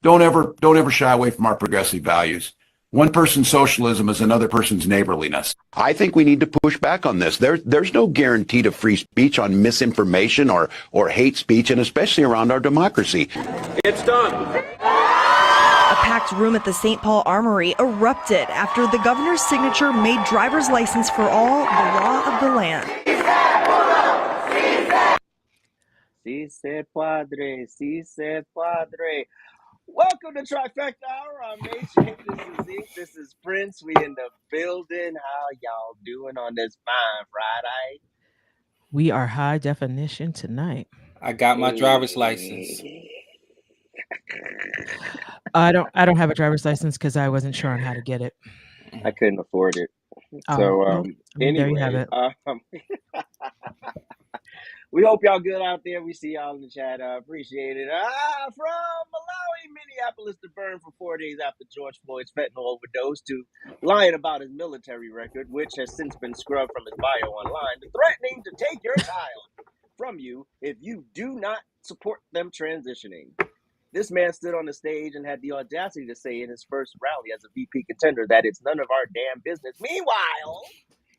Don't ever shy away from our progressive values. One person's socialism is another person's neighborliness. I think we need to push back on this. There's no guarantee to free speech on misinformation or hate speech, and especially around our democracy. It's done. A packed room at the St. Paul Armory erupted after the governor's signature made driver's license for all the law of the land. Si se padre, si se padre. Welcome to Trifecta Hour. I'm Nation. This is Zeke. This is Prince. We in the building. How y'all doing on this fine Friday? We are high definition tonight. I got my driver's license. I don't have a driver's license because I wasn't sure on how to get it. I couldn't afford it. Oh, So well, anyway, there you have it. We hope y'all good out there. We see y'all in the chat. Appreciate it. From Malawi, Minneapolis to burn for 4 days after George Floyd's fentanyl overdose, to lying about his military record, which has since been scrubbed from his bio online, to threatening to take your child from you if you do not support them transitioning. This man stood on the stage and had the audacity to say in his first rally as a VP contender that it's none of our damn business. Meanwhile,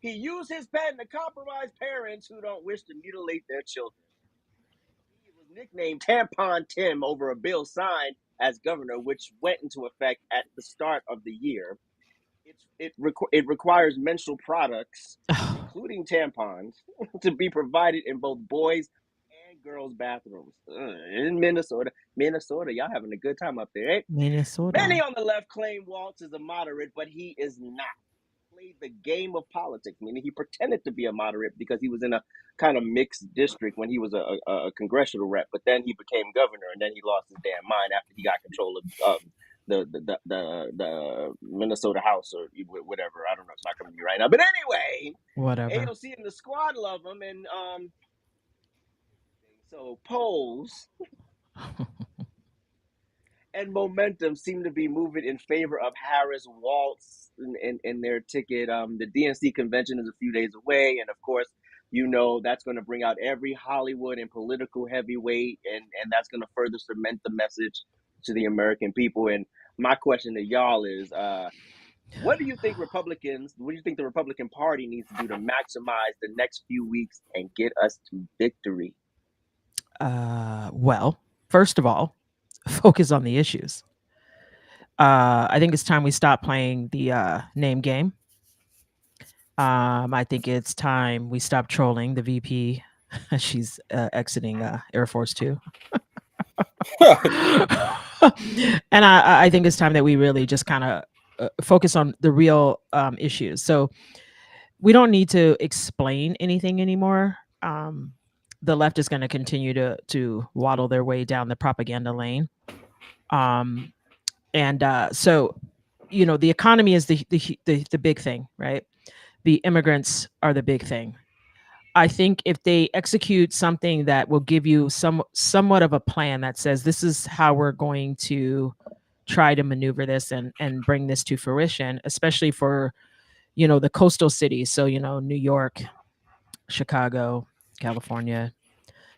he used his pen to compromise parents who don't wish to mutilate their children. He was nicknamed Tampon Tim over a bill signed as governor, which went into effect at the start of the year. It requires menstrual products, including tampons, to be provided in both boys and girls' bathrooms. In Minnesota, y'all having a good time up there, eh? Minnesota. Many on the left claim Walz is a moderate, but he is not. Played the game of politics, meaning he pretended to be a moderate because he was in a kind of mixed district when he was a congressional rep, but then he became governor, and then he lost his damn mind after he got control of the Minnesota House or whatever. I don't know, it's not coming to me right now, but anyway, Whatever. AOC and the squad love him, and so polls and momentum seem to be moving in favor of Harris, Walz, in their ticket. The DNC convention is a few days away, and of course, you know that's going to bring out every Hollywood and political heavyweight, and that's going to further cement the message to the American people. And my question to y'all is, what do you think the Republican Party needs to do to maximize the next few weeks and get us to victory? Well, first of all, focus on the issues. I think it's time we stop playing the name game. I think it's time we stop trolling the VP. She's exiting Air Force Two. And I think it's time that we really just kind of focus on the real issues. So we don't need to explain anything anymore. The left is going to continue to waddle their way down the propaganda lane. So, you know, the economy is the big thing, right? The immigrants are the big thing. I think if they execute something that will give you somewhat of a plan that says this is how we're going to try to maneuver this and bring this to fruition, especially for, you know, the coastal cities. So, you know, New York, Chicago, California,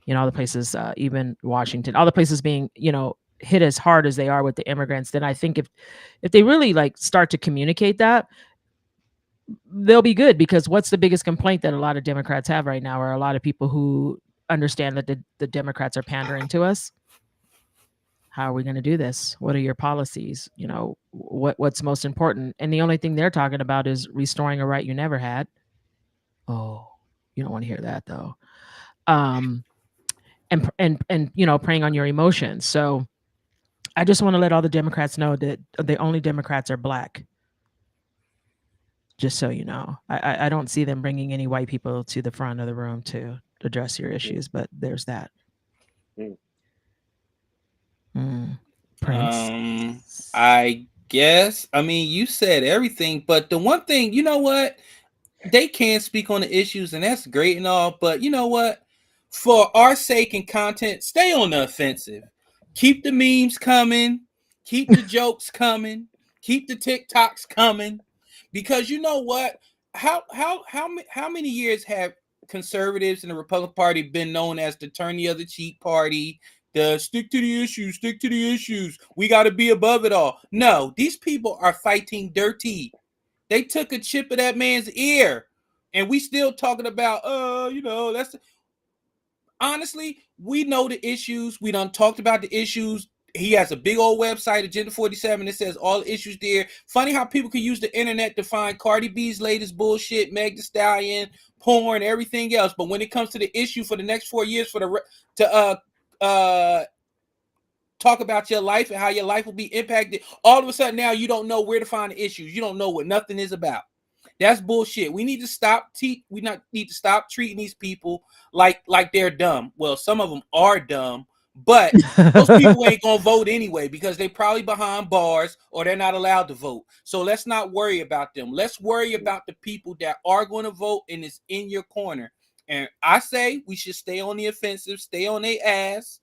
you know, all the places, even Washington, all the places being, you know, hit as hard as they are with the immigrants, then I think if they really like start to communicate that, they'll be good. Because what's the biggest complaint that a lot of Democrats have right now are a lot of people who understand that the Democrats are pandering to us. How are we going to do this? What are your policies? You know, what's most important? And the only thing they're talking about is restoring a right you never had. Oh, you don't want to hear that though. And you know, preying on your emotions. So I just want to let all the Democrats know that the only Democrats are Black. Just so you know, I don't see them bringing any white people to the front of the room to address your issues, but there's that. Prince? I guess. I mean, you said everything, but the one thing, you know what? They can speak on the issues, and that's great and all, but you know what? For our sake and content, stay on the offensive. Keep the memes coming. Keep the jokes coming. Keep the TikToks coming. Because you know what? How many years have conservatives in the Republican Party been known as the turn the other cheek party, the stick to the issues, stick to the issues. We got to be above it all. No, these people are fighting dirty. They took a chip of that man's ear, and we still talking about, that's honestly, we know the issues. We done talked about the issues. He has a big old website, Agenda 47, that says all the issues there. Funny how people can use the internet to find Cardi B's latest bullshit, Meg Thee Stallion, porn, everything else. But when it comes to the issue for the next 4 years to talk about your life and how your life will be impacted, all of a sudden now you don't know where to find the issues. You don't know what nothing is about. That's bullshit. We need to stop treating these people like they're dumb. Well, some of them are dumb, but those people ain't gonna vote anyway because they probably behind bars or they're not allowed to vote. So let's not worry about them. Let's worry about the people that are going to vote and is in your corner. And I say we should stay on the offensive, stay on their ass.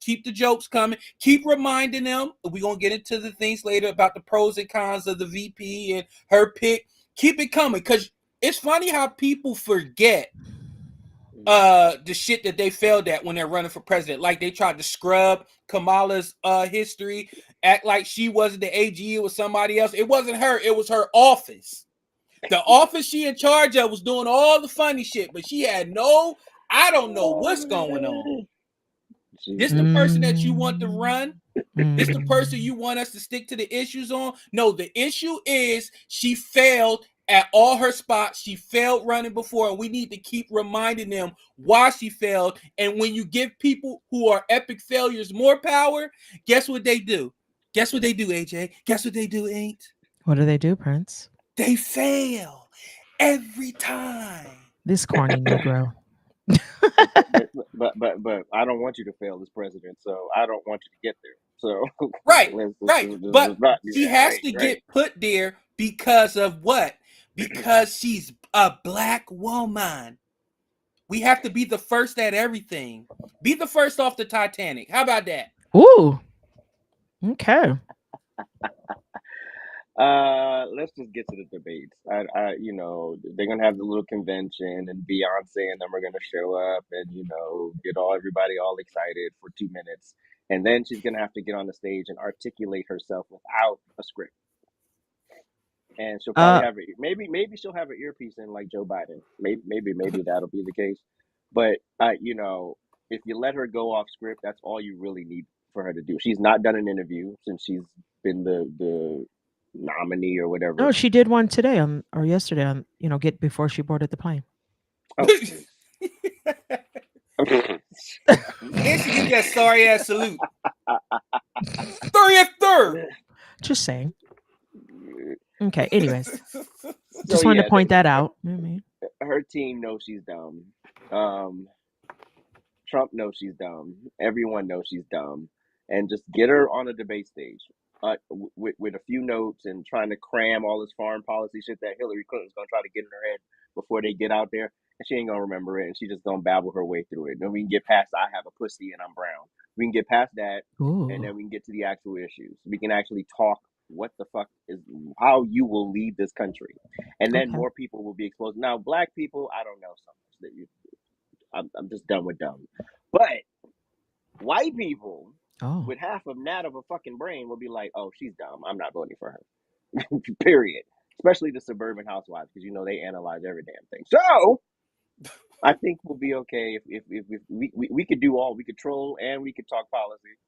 Keep the jokes coming. Keep reminding them. We're going to get into the things later about the pros and cons of the VP and her pick. Keep it coming because it's funny how people forget the shit that they failed at when they're running for president. Like they tried to scrub Kamala's history, act like she wasn't the AG, it was somebody else. It wasn't her. It was her office. The office she in charge of was doing all the funny shit, but she had I don't know what's going on. This the person that you want to run? This the person you want us to stick to the issues on? No, the issue is she failed at all her spots. She failed running before, and we need to keep reminding them why she failed. And when you give people who are epic failures more power, guess what they do? Guess what they do, AJ? Guess what they do, Ain't? What do they do, Prince? They fail every time. This corny Negro. but I don't want you to fail as president, so I don't want you to get there. So right. But she has to get put there because of what? Because she's a black woman. We have to be the first at everything. Be the first off the Titanic. How about that? Ooh. Okay. Let's just get to the debates. They're gonna have the little convention, and Beyonce and them are gonna show up, and get everybody all excited for 2 minutes, and then she's gonna have to get on the stage and articulate herself without a script. And she'll probably have maybe she'll have an earpiece in like Joe Biden. Maybe that'll be the case. But if you let her go off script, that's all you really need for her to do. She's not done an interview since she's been the nominee or whatever. No, she did one today or yesterday before she boarded the plane. Oh, and she get that sorry ass salute. 30th. Just saying. Okay, anyways. Just wanted to point that out. Her team knows she's dumb. Trump knows she's dumb. Everyone knows she's dumb. And just get her on a debate stage with a few notes and trying to cram all this foreign policy shit that Hillary Clinton's going to try to get in her head before they get out there. And she ain't going to remember it. And she's just going to babble her way through it. Then we can get past I have a pussy and I'm brown. We can get past that. Ooh. And then we can get to the actual issues. We can actually talk what the fuck is how you will lead this country. And then more people will be exposed. Now, black people, I don't know so much that I'm just done with dumb. But white people with half of a fucking brain will be like, oh, she's dumb. I'm not voting for her. Period. Especially the suburban housewives, because they analyze every damn thing. So I think we'll be okay if we could do all. We could troll and we could talk policy.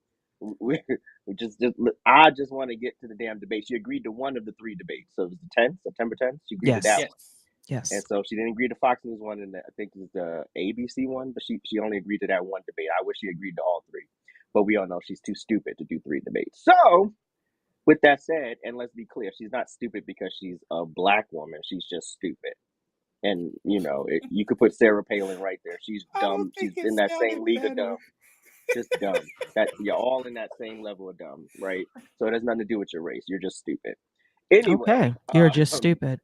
I just want to get to the damn debate. She agreed to one of the 3 debates. So it was the 10th, September 10th. She agreed to that one. Yes. And so she didn't agree to Fox News one, and I think it was the ABC one, but she only agreed to that one debate. I wish she agreed to all 3. But we all know she's too stupid to do 3 debates. So with that said, and let's be clear, she's not stupid because she's a black woman. She's just stupid. And, you could put Sarah Palin right there. She's dumb. She's in that same league of dumb. just dumb. That you're all in that same level of dumb, right? So it has nothing to do with your race. You're just stupid. Anyway, Okay, you're just stupid.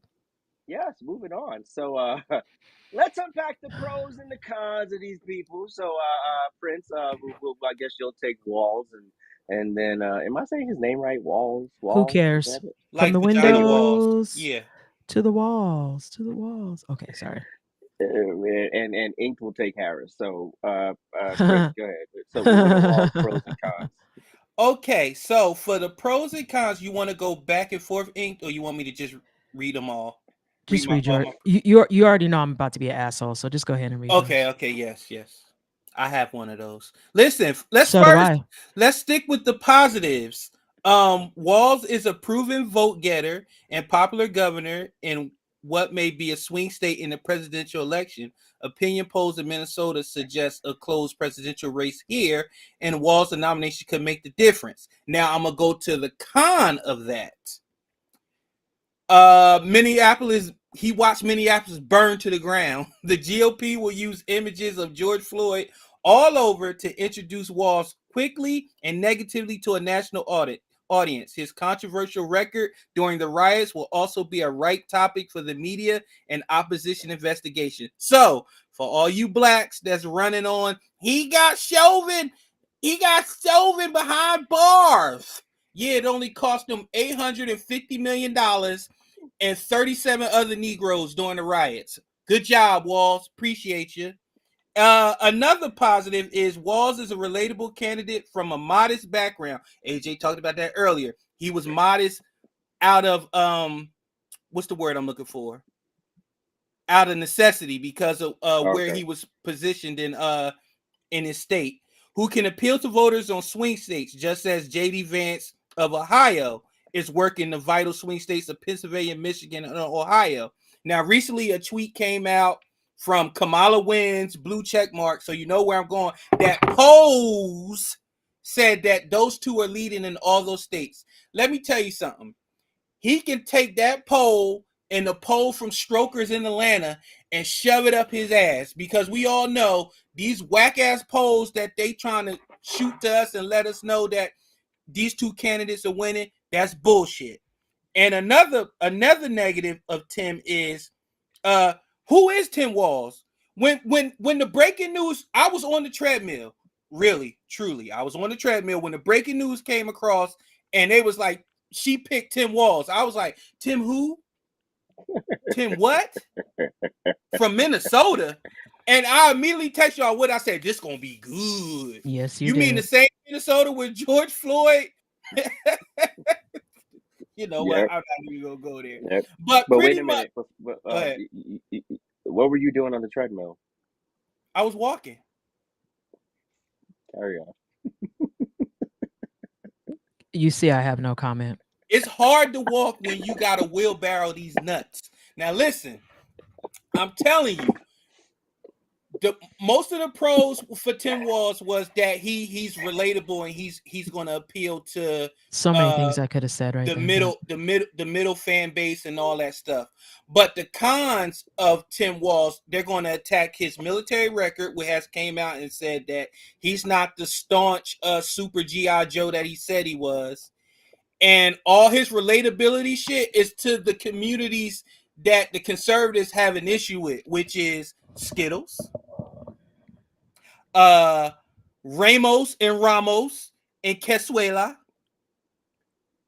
yes, moving on. So let's unpack the pros and the cons of these people. So Prince, I guess you'll take Walls and then am I saying his name right? Walls. Who cares? From Like the vagina walls. windows Yeah. to the walls, to the walls. Okay, sorry. And Ink will take Harris. So Prince, go ahead. So moving along, pros and cons. Okay, so for the pros and cons, you want to go back and forth, Ink, or you want me to just read them all? Just read your. You already know I'm about to be an asshole, so just go ahead and read. Okay, yours. Okay, yes. I have one of those. Listen, let's stick with the positives. Walz is a proven vote getter and popular governor in what may be a swing state in the presidential election. Opinion polls in Minnesota suggest a closed presidential race here, and Walz, the nomination could make the difference. Now I'm gonna go to the con of that. Minneapolis. He watched Minneapolis burn to the ground. The GOP will use images of George Floyd all over to introduce Walz quickly and negatively to a national audience. His controversial record during the riots will also be a ripe topic for the media and opposition investigation. So, for all you blacks that's running on, he got Chauvin behind bars. Yeah, it only cost him $850 million and 37 other Negroes during the riots. Good job, Walz. Appreciate you. Another positive is Walz is a relatable candidate from a modest background. AJ talked about that earlier. He was modest out of what's the word I'm looking for? Out of necessity because of where he was positioned in his state. Who can appeal to voters on swing states, just as J.D. Vance of Ohio is working the vital swing states of Pennsylvania, Michigan, and Ohio. Now, recently a tweet came out from Kamala Wins, blue check mark, so you know where I'm going, that polls said that those two are leading in all those states. Let me tell you something. He can take that poll and the poll from Strokers in Atlanta and shove it up his ass, because we all know these whack-ass polls that they trying to shoot to us and let us know that these two candidates are winning, that's bullshit. And another negative of Tim is who is Tim Walz? When the breaking news, I was on the treadmill. Really, truly, I was on the treadmill when the breaking news came across and they was like, she picked Tim Walz. I was like, Tim who? Tim what? From Minnesota. And I immediately text y'all what I said. This gonna be good. Yes, you mean the same Minnesota with George Floyd? You know what? I'm not even gonna go there. Yep. But wait a minute. What were you doing on the treadmill? I was walking. Carry on. You see, I have no comment. It's hard to walk when you got to wheelbarrow these nuts. Now, listen, I'm telling you, most of the pros for Tim Walz was that he's relatable and he's going to appeal to so many things I could have said the middle fan base and all that stuff. But the cons of Tim Walz, they're going to attack his military record, which has came out and said that he's not the staunch super GI Joe that he said he was, and all his relatability shit is to the communities that the conservatives have an issue with, which is Skittles, Ramos and Quesuela,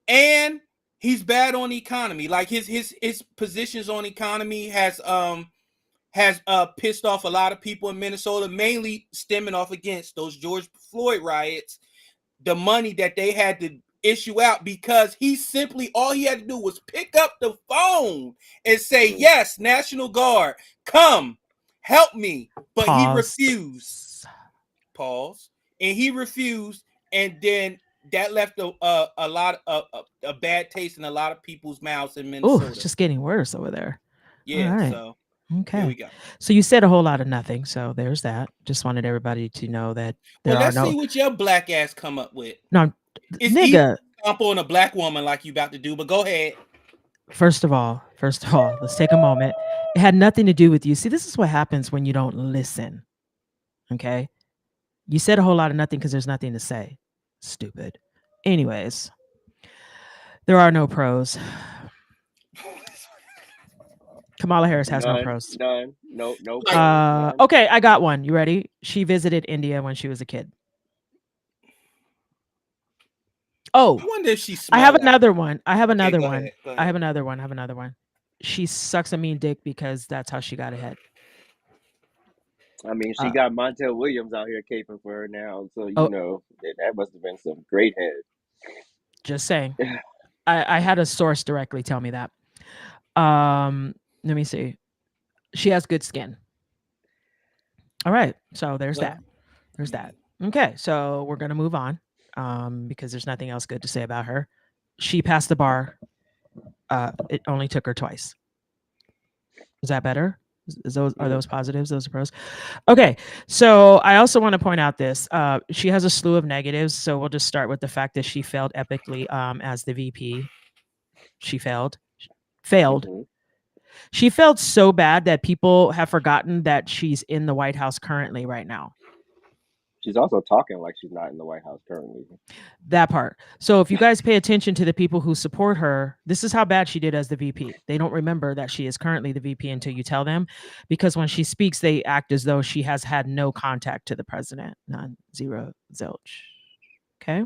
and he's bad on the economy. Like his positions on economy has pissed off a lot of people in Minnesota, mainly stemming off against those George Floyd riots, the money that they had to issue out, because all he had to do was pick up the phone and say, yes, National Guard, come help me. But he refused. Pause. And he refused, and then that left a lot of a bad taste in a lot of people's mouths in Minnesota. Oh, it's just getting worse over there. Yeah. Right. So okay. Here we go. So you said a whole lot of nothing. So there's that. Just wanted everybody to know that let's see what your black ass come up with. No, it's nigga. Stomp on a black woman like you about to do, but go ahead. First of all, let's take a moment. It had nothing to do with you. See, this is what happens when you don't listen. Okay. You said a whole lot of nothing because there's nothing to say. Stupid. Anyways, there are no pros. Kamala Harris has no pros. None. No pros. None. Okay, I got one. You ready? She visited India when she was a kid. Oh, I wonder if she. I have another one. I have another go one. ahead, go I have another one. I have another one. She sucks a mean dick because that's how she got ahead. I mean, she got Montel Williams out here caping for her now, so you know that must have been some great head. Just saying. I had a source directly tell me that. Let me see. She has good skin. All right, so there's that. There's that. Okay, so we're gonna move on because there's nothing else good to say about her. She passed the bar. It only took her twice. Is that better? Are those positives? Those are pros. Okay, so I also want to point out this. She has a slew of negatives. So we'll just start with the fact that she failed epically as the VP. She failed. Mm-hmm. She failed so bad that people have forgotten that she's in the White House currently right now. She's also talking like she's not in the White House currently. That part. So if you guys pay attention to the people who support her, this is how bad she did as the VP. They don't remember that she is currently the VP until you tell them, because when she speaks, they act as though she has had no contact to the president. None. Zero. Zilch. Okay.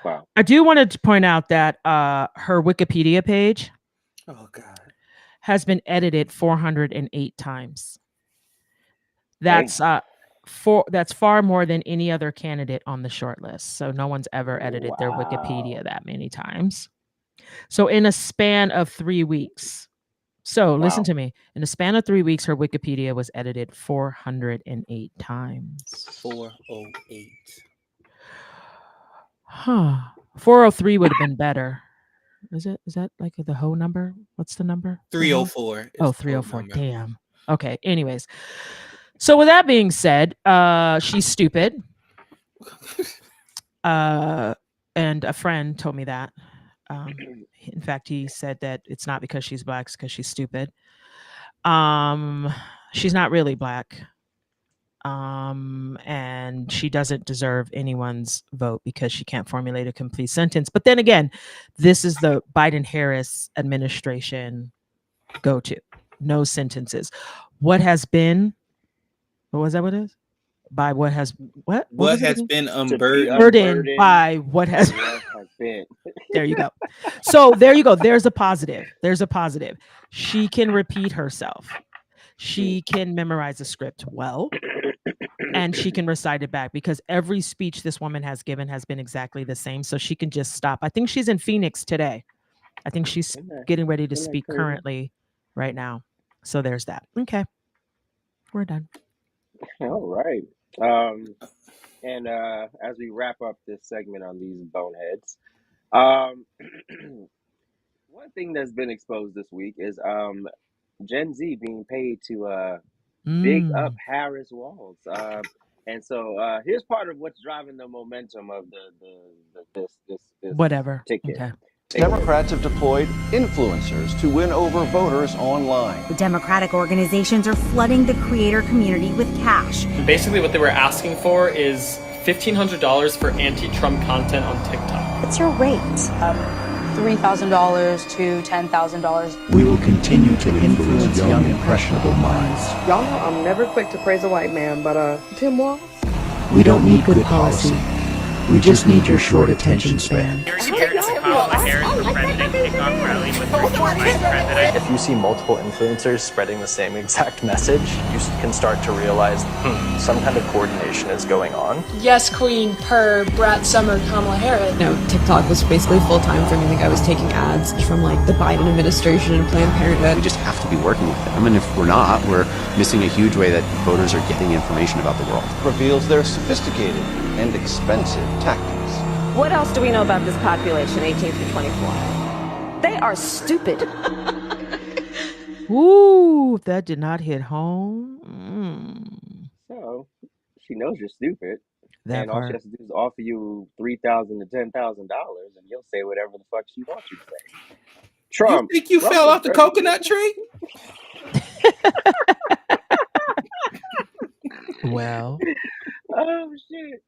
Wow. I do want to point out that her Wikipedia page has been edited 408 times. That's that's far more than any other candidate on the short list. So no one's ever edited their Wikipedia that many times. So in a span of 3 weeks. So listen to me. In a span of 3 weeks, her Wikipedia was edited 408 times. 408. Huh. 403 would have been better. Is that like the whole number? What's the number? 304. Oh, 304. Damn. Okay. Anyways. So with that being said, she's stupid. And a friend told me that. In fact, he said that it's not because she's black, it's because she's stupid. She's not really black. And she doesn't deserve anyone's vote because she can't formulate a complete sentence. But then again, this is the Biden-Harris administration go-to. No sentences. What has been... What was that? What it is? By what has what? What has been unburdened by what has been. There you go. So there you go. There's a positive. There's a positive. She can repeat herself. She can memorize a script well, and she can recite it back because every speech this woman has given has been exactly the same. So she can just stop. I think she's in Phoenix today. I think she's getting ready to speak currently right now. So there's that. Okay. We're done. All right. And as we wrap up this segment on these boneheads, one thing that's been exposed this week is Gen Z being paid to big up Harris Walz. And so here's part of what's driving the momentum of this whatever ticket. Okay. Democrats have deployed influencers to win over voters online. The Democratic organizations are flooding the creator community with cash. Basically, what they were asking for is $1,500 for anti-Trump content on TikTok. What's your rate? $3,000 to $10,000. We will continue to influence young, impressionable minds. Y'all know I'm never quick to praise a white man, but Tim Walz? We don't need good policy. We just need your short attention span. Kamala Harris for president kickoff rally with her vice president. If you see multiple influencers spreading the same exact message, you can start to realize some kind of coordination is going on. Yes, Queen, per Brett Summer, Kamala Harris. No, TikTok was basically full-time for me. Like I was taking ads from like the Biden administration and Planned Parenthood. We just have to be working with them, and if we're not, we're missing a huge way that voters are getting information about the world. Reveals their sophisticated and expensive tactics. What else do we know about this population, 18 through 24? They are stupid. Ooh, that did not hit home. So she knows you're stupid. That and all she has to do is offer you $3,000 to $10,000, and you'll say whatever the fuck she wants you to say. Trump, you think you fell off the coconut tree? Well, Oh shit.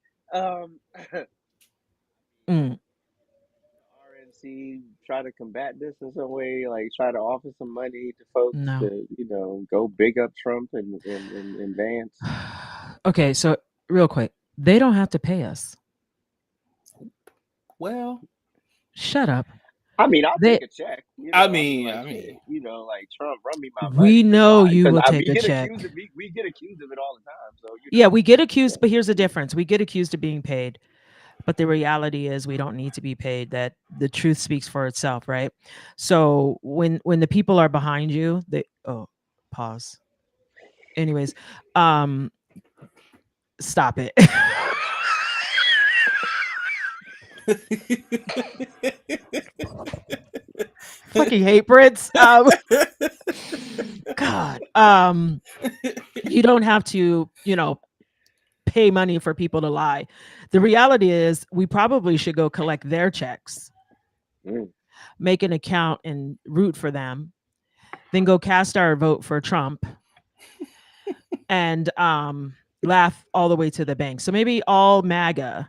RNC try to combat this in some way, like try to offer some money to folks No. to, go big up Trump and Vance. Okay, so real quick, they don't have to pay us. Well, shut up. I mean, I'll take a check. I mean, shit, like Trump, run me my money. We know you will we take a check. We get accused of it all the time. So yeah, we get accused, but here's the difference: we get accused of being paid, but the reality is we don't need to be paid. That the truth speaks for itself, right? So when the people are behind you, they pause. Anyways, stop it. Fucking hate Brits. God. You don't have to, pay money for people to lie. The reality is we probably should go collect their checks, make an account and root for them, then go cast our vote for Trump and laugh all the way to the bank. So maybe all MAGA,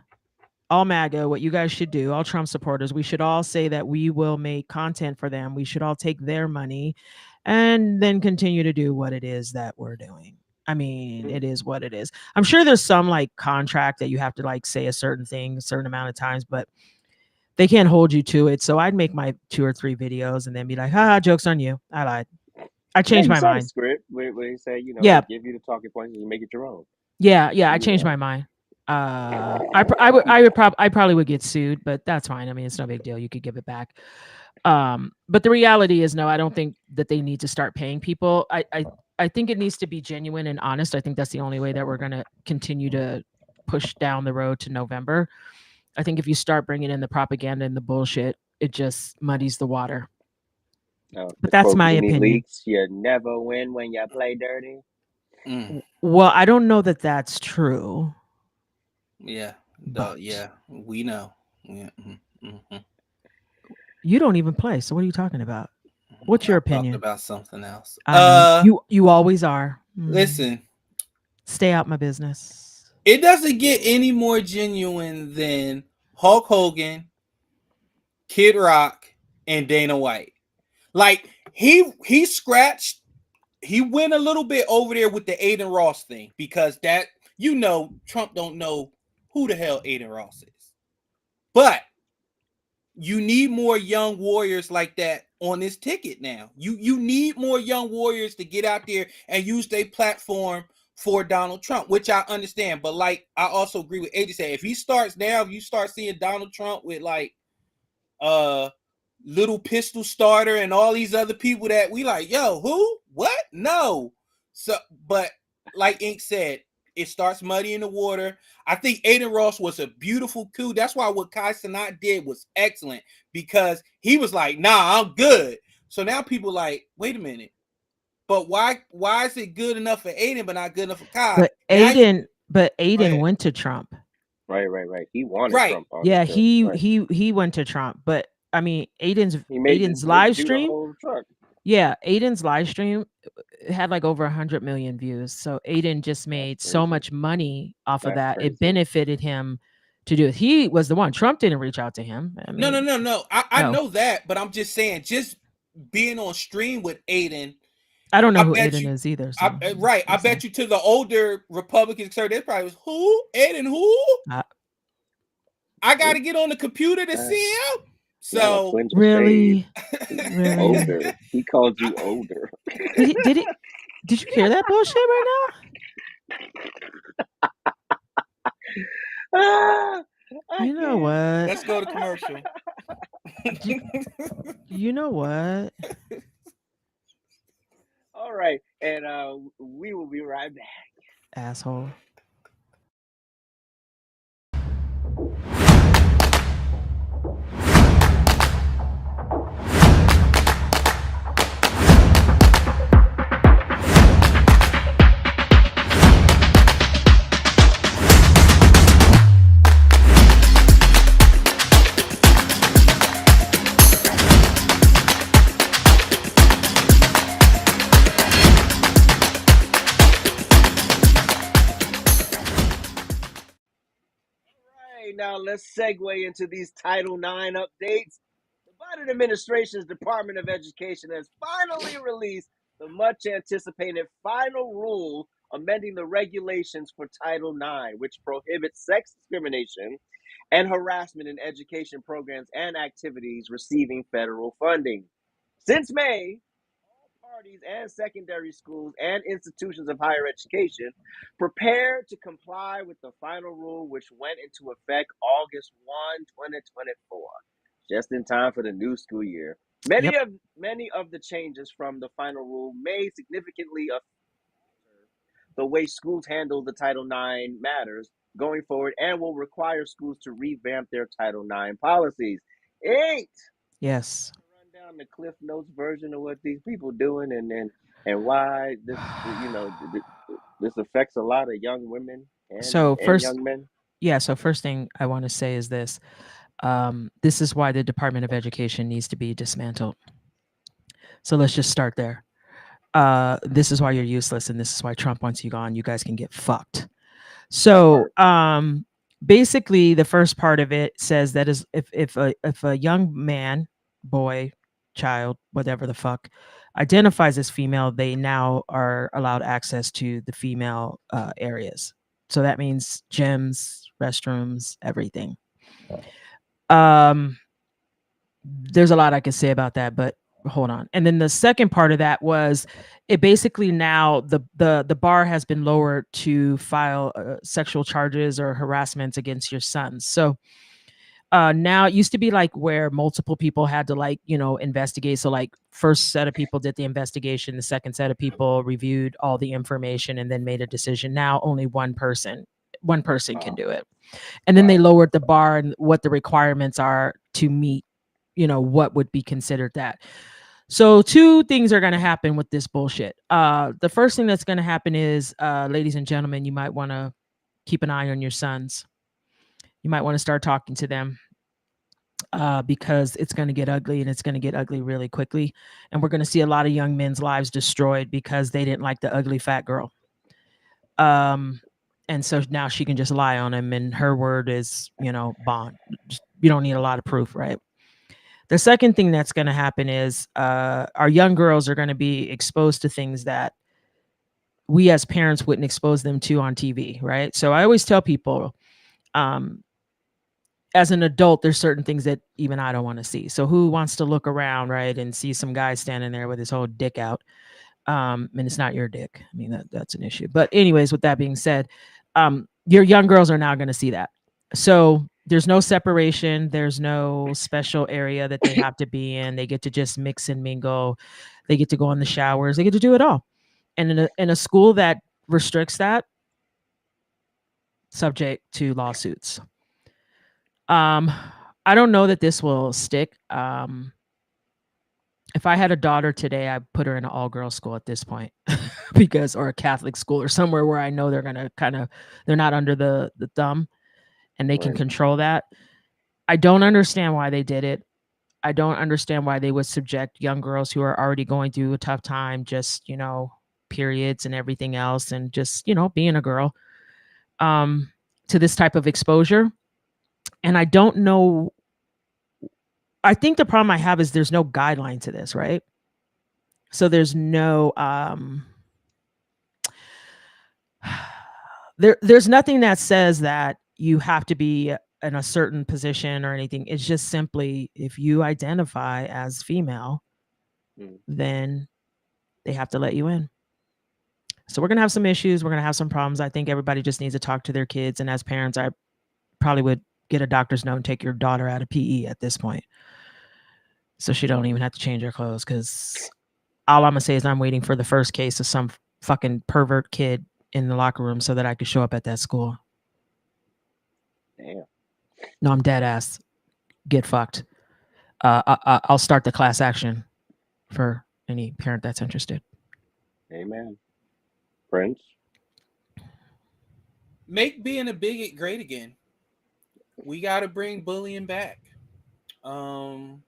what you guys should do, all Trump supporters, we should all say that we will make content for them. We should all take their money and then continue to do what it is that we're doing. I mean, it is what it is. I'm sure there's some like contract that you have to like say a certain thing a certain amount of times, but they can't hold you to it. So I'd make my 2 or 3 videos and then be like, joke's on you. I lied. I changed my mind. Script where they say, yeah, give you the talking points and you make it your own. Yeah. I changed my mind. I probably would get sued, but that's fine. I mean, it's no big deal. You could give it back. But the reality is, no, I don't think that they need to start paying people. I think it needs to be genuine and honest. I think that's the only way that we're going to continue to push down the road to November. I think if you start bringing in the propaganda and the bullshit, it just muddies the water. But that's my opinion. Leaks, you never win when you play dirty. Well, I don't know that that's true. Yeah, yeah, we know. Yeah. Mm-hmm. You don't even play, so what are you talking about? What's your opinion? About something else. You always are. Listen, stay out my business. It doesn't get any more genuine than Hulk Hogan, Kid Rock, and Dana White. Like he scratched. He went a little bit over there with the Aiden Ross thing because that Trump don't know who the hell Aiden Ross is, but you need more young warriors like that on this ticket now. You need more young warriors to get out there and use their platform for Donald Trump, which I understand. But like I also agree with AJ said, if you start seeing Donald Trump with like Little Pistol Starter and all these other people that we like, yo, who? What? No. So, but like Ink said, it starts muddying the water. I think Aiden Ross was a beautiful coup. That's why what Kai Cenat did was excellent because he was like, nah, I'm good. So now people like, wait a minute. But why is it good enough for Aiden but not good enough for Kai? But Aiden went to Trump. Right. He wanted Trump. Yeah, he went to Trump. But I mean, Aiden's live stream. Yeah, Aiden's live stream had like over 100 million views. So Aiden just made so much money off of that. Crazy. It benefited him to do it. He was the one. Trump didn't reach out to him. I mean, no. I know that, but I'm just saying, just being on stream with Aiden. I don't know who Aiden is either. So I bet you to the older Republicans, sir, they probably was who? Aiden who? I got to get on the computer to see him. So really, older. He called you older. Did you hear that bullshit right now? You know what? Let's go to commercial. You know what? All right, and we will be right back. Asshole. now let's segue into these Title IX updates. The Biden administration's Department of Education has finally released the much anticipated final rule amending the regulations for Title IX, which prohibits sex discrimination and harassment in education programs and activities receiving federal funding. Since May, all parties and secondary schools and institutions of higher education prepared to comply with the final rule, which went into effect August 1, 2024, just in time for the new school year. Many of the changes from the final rule may significantly affect the way schools handle the Title IX matters going forward, and will require schools to revamp their Title IX policies. Yes. Run down the Cliff Notes version of what these people doing, and why this this affects a lot of young women and young men. So first thing I want to say is this. This is why the Department of Education needs to be dismantled. So let's just start there. This is why you're useless, and this is why Trump wants you gone. You guys can get fucked. So basically, the first part of it says that is if a young man, boy, child, whatever the fuck, identifies as female, they now are allowed access to the female areas. So that means gyms, restrooms, everything. There's a lot I could say about that, but hold on. And then the second part of that was it basically now the bar has been lowered to file sexual charges or harassments against your sons. So now it used to be like where multiple people had to investigate. So like first set of people did the investigation, the second set of people reviewed all the information and then made a decision. Now only one person can do it. And then they lowered the bar and what the requirements are to meet, what would be considered that. So two things are going to happen with this bullshit. The first thing that's going to happen is, ladies and gentlemen, you might want to keep an eye on your sons. You might want to start talking to them because it's going to get ugly, and it's going to get ugly really quickly. And we're going to see a lot of young men's lives destroyed because they didn't like the ugly fat girl. And so now she can just lie on him, and her word is, bond. You don't need a lot of proof, right? The second thing that's going to happen is our young girls are going to be exposed to things that we as parents wouldn't expose them to on TV, right? So I always tell people, as an adult, there's certain things that even I don't want to see. So who wants to look around, right, and see some guy standing there with his whole dick out? And it's not your dick. I mean, that's an issue. But anyways, with that being said, your young girls are now going to see that. So there's no separation. There's no special area that they have to be in. They get to just mix and mingle. They get to go in the showers. They get to do it all. And in a school that restricts that, subject to lawsuits. I don't know that this will stick. If I had a daughter today, I'd put her in an all-girls school at this point or a Catholic school or somewhere where I know they're going to they're not under the thumb and they can control that. I don't understand why they did it. I don't understand why they would subject young girls who are already going through a tough time, just, periods and everything else, and just, being a girl, to this type of exposure. And I don't know. I think the problem I have is there's no guideline to this, right? So there's no, there's nothing that says that you have to be in a certain position or anything. It's just simply, if you identify as female, then they have to let you in. So we're going to have some issues. We're going to have some problems. I think everybody just needs to talk to their kids. And as parents, I probably would get a doctor's note and take your daughter out of PE at this point, so she don't even have to change her clothes. Because all I'm going to say is I'm waiting for the first case of some fucking pervert kid in the locker room so that I could show up at that school. Damn. No, I'm dead ass. Get fucked. I'll start the class action for any parent that's interested. Amen. Prince? Make being a bigot great again. We got to bring bullying back. And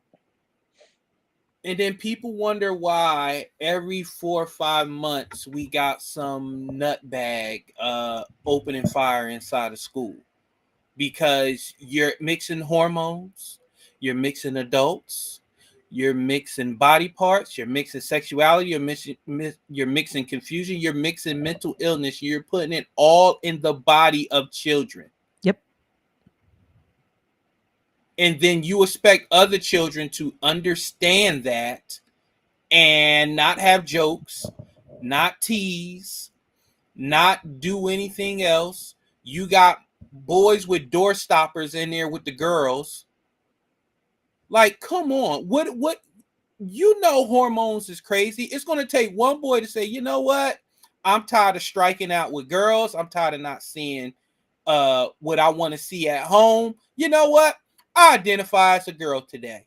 then people wonder why every 4 or 5 months we got some nutbag opening fire inside of school. because you're mixing hormones, you're mixing adults, you're mixing body parts, you're mixing sexuality, you're mixing confusion, you're mixing mental illness, you're putting it all in the body of children. Yep. And then you expect other children to understand that and not have jokes, not tease, not do anything else. You got boys with door stoppers in there with the girls. Like, come on. What hormones is crazy. It's going to take one boy to say, you know what? I'm tired of striking out with girls. I'm tired of not seeing what I want to see at home. You know what? I identify as a girl today.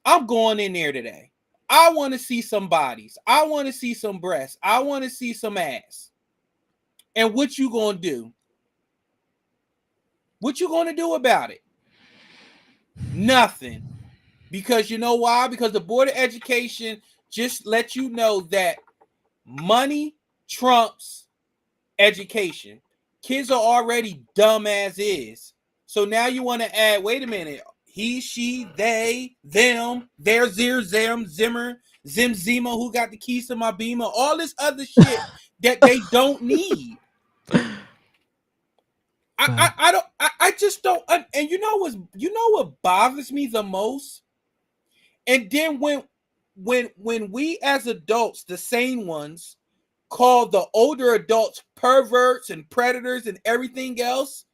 I'm going in there today. I want to see some bodies. I want to see some breasts. I want to see some ass. And what you going to do? What you going to do about it? Nothing. Because you know why? Because the Board of Education just let you know that money trumps education. Kids are already dumb as is. So now you want to add, wait a minute, he, she, they, them, their, zir, zim, zimmer, zim, zima, who got the keys to my beamer, all this other shit that they don't need. I just don't. And you know what bothers me the most? And then when we as adults, the sane ones, call the older adults perverts and predators and everything else,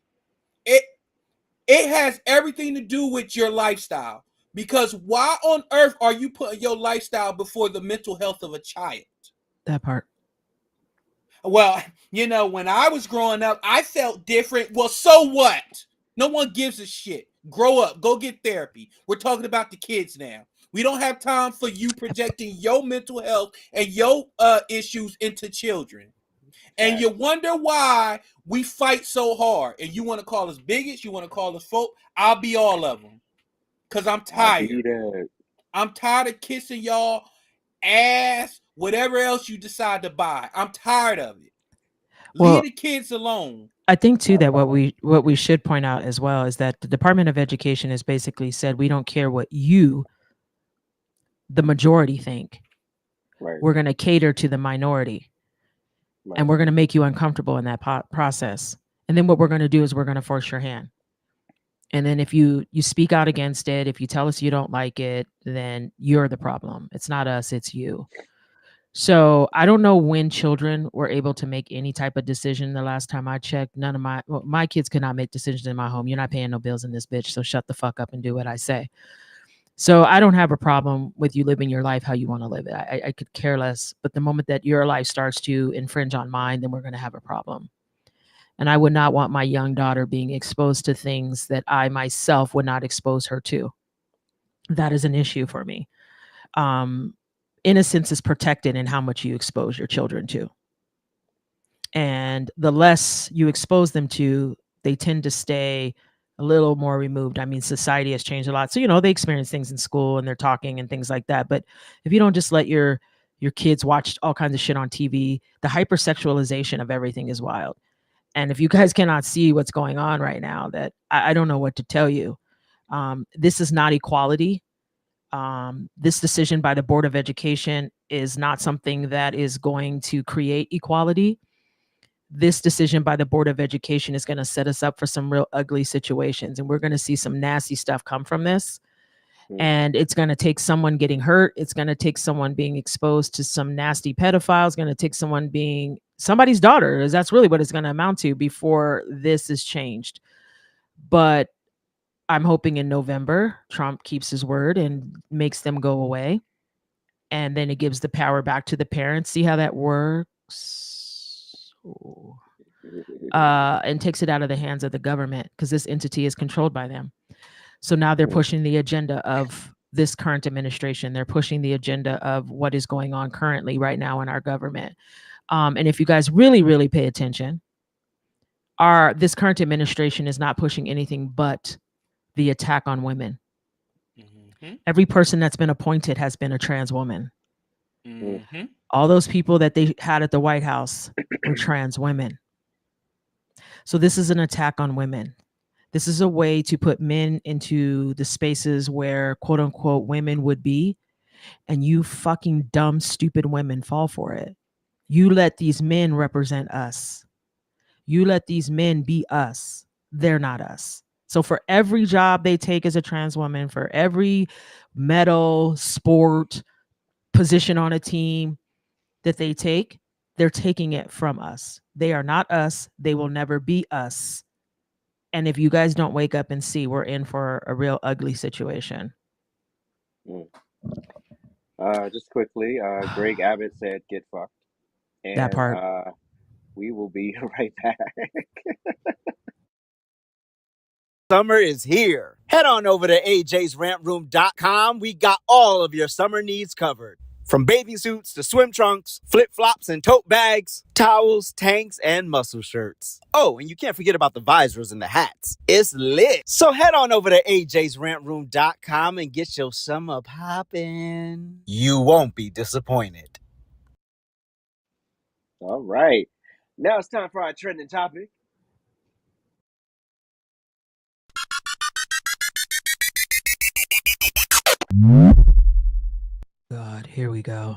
it has everything to do with your lifestyle. Because why on earth are you putting your lifestyle before the mental health of a child? That part. Well, when I was growing up, I felt different. Well, so what? No one gives a shit. Grow up. Go get therapy. We're talking about the kids now. We don't have time for you projecting your mental health and your issues into children. And you wonder why we fight so hard. And you want to call us bigots? You want to call us folk? I'll be all of them. Because I'm tired. I'm tired of kissing y'all ass, whatever else you decide to buy. I'm tired of it. Well, leave the kids alone. I think too that what we should point out as well is that the Department of Education has basically said we don't care what you, the majority, think. Right. We're going to cater to the minority, Right. and we're going to make you uncomfortable in that process. And then what we're going to do is we're going to force your hand. And then if you speak out against it, if you tell us you don't like it, then you're the problem. It's not us, it's you. So I don't know when children were able to make any type of decision. The last time I checked, none of my kids could not make decisions in my home. You're not paying no bills in this bitch, so shut the fuck up and do what I say. So I don't have a problem with you living your life how you want to live it. I could care less. But the moment that your life starts to infringe on mine, then we're going to have a problem. And I would not want my young daughter being exposed to things that I myself would not expose her to. That is an issue for me. Innocence is protected in how much you expose your children to. And the less you expose them to, they tend to stay a little more removed. I mean, society has changed a lot. So, they experience things in school and they're talking and things like that. But if you don't just let your kids watch all kinds of shit on TV, the hypersexualization of everything is wild. And if you guys cannot see what's going on right now, that I don't know what to tell you. This is not equality. This decision by the Board of Education is not something that is going to create equality. This decision by the Board of Education is going to set us up for some real ugly situations. And we're going to see some nasty stuff come from this. And it's going to take someone getting hurt. It's going to take someone being exposed to some nasty pedophiles. It's going to take someone being somebody's daughter. That's really what it's going to amount to before this is changed. But I'm hoping in November, Trump keeps his word and makes them go away. And then it gives the power back to the parents. See how that works? And takes it out of the hands of the government, because this entity is controlled by them. So now they're pushing the agenda of this current administration. They're pushing the agenda of what is going on currently right now in our government. And if you guys really, really pay attention, this current administration is not pushing anything but the attack on women. Mm-hmm. Every person that's been appointed has been a trans woman. Mm-hmm. All those people that they had at the White House were trans women. So this is an attack on women. This is a way to put men into the spaces where quote unquote women would be. And you fucking dumb, stupid women fall for it. You let these men represent us. You let these men be us. They're not us. So for every job they take as a trans woman, for every medal, sport, position on a team that they take, they're taking it from us. They are not us. They will never be us. And if you guys don't wake up and see, we're in for a real ugly situation. Just quickly, Greg Abbott said, "Get fucked," and That part. We will be right back. Summer is here. Head on over to ajsrantroom.com. We got all of your summer needs covered. From bathing suits to swim trunks, flip-flops and tote bags, towels, tanks, and muscle shirts. Oh, and you can't forget about the visors and the hats. It's lit. So head on over to ajsrantroom.com and get your summer poppin'. You won't be disappointed. All right. Now it's time for our trending topic. God, here we go.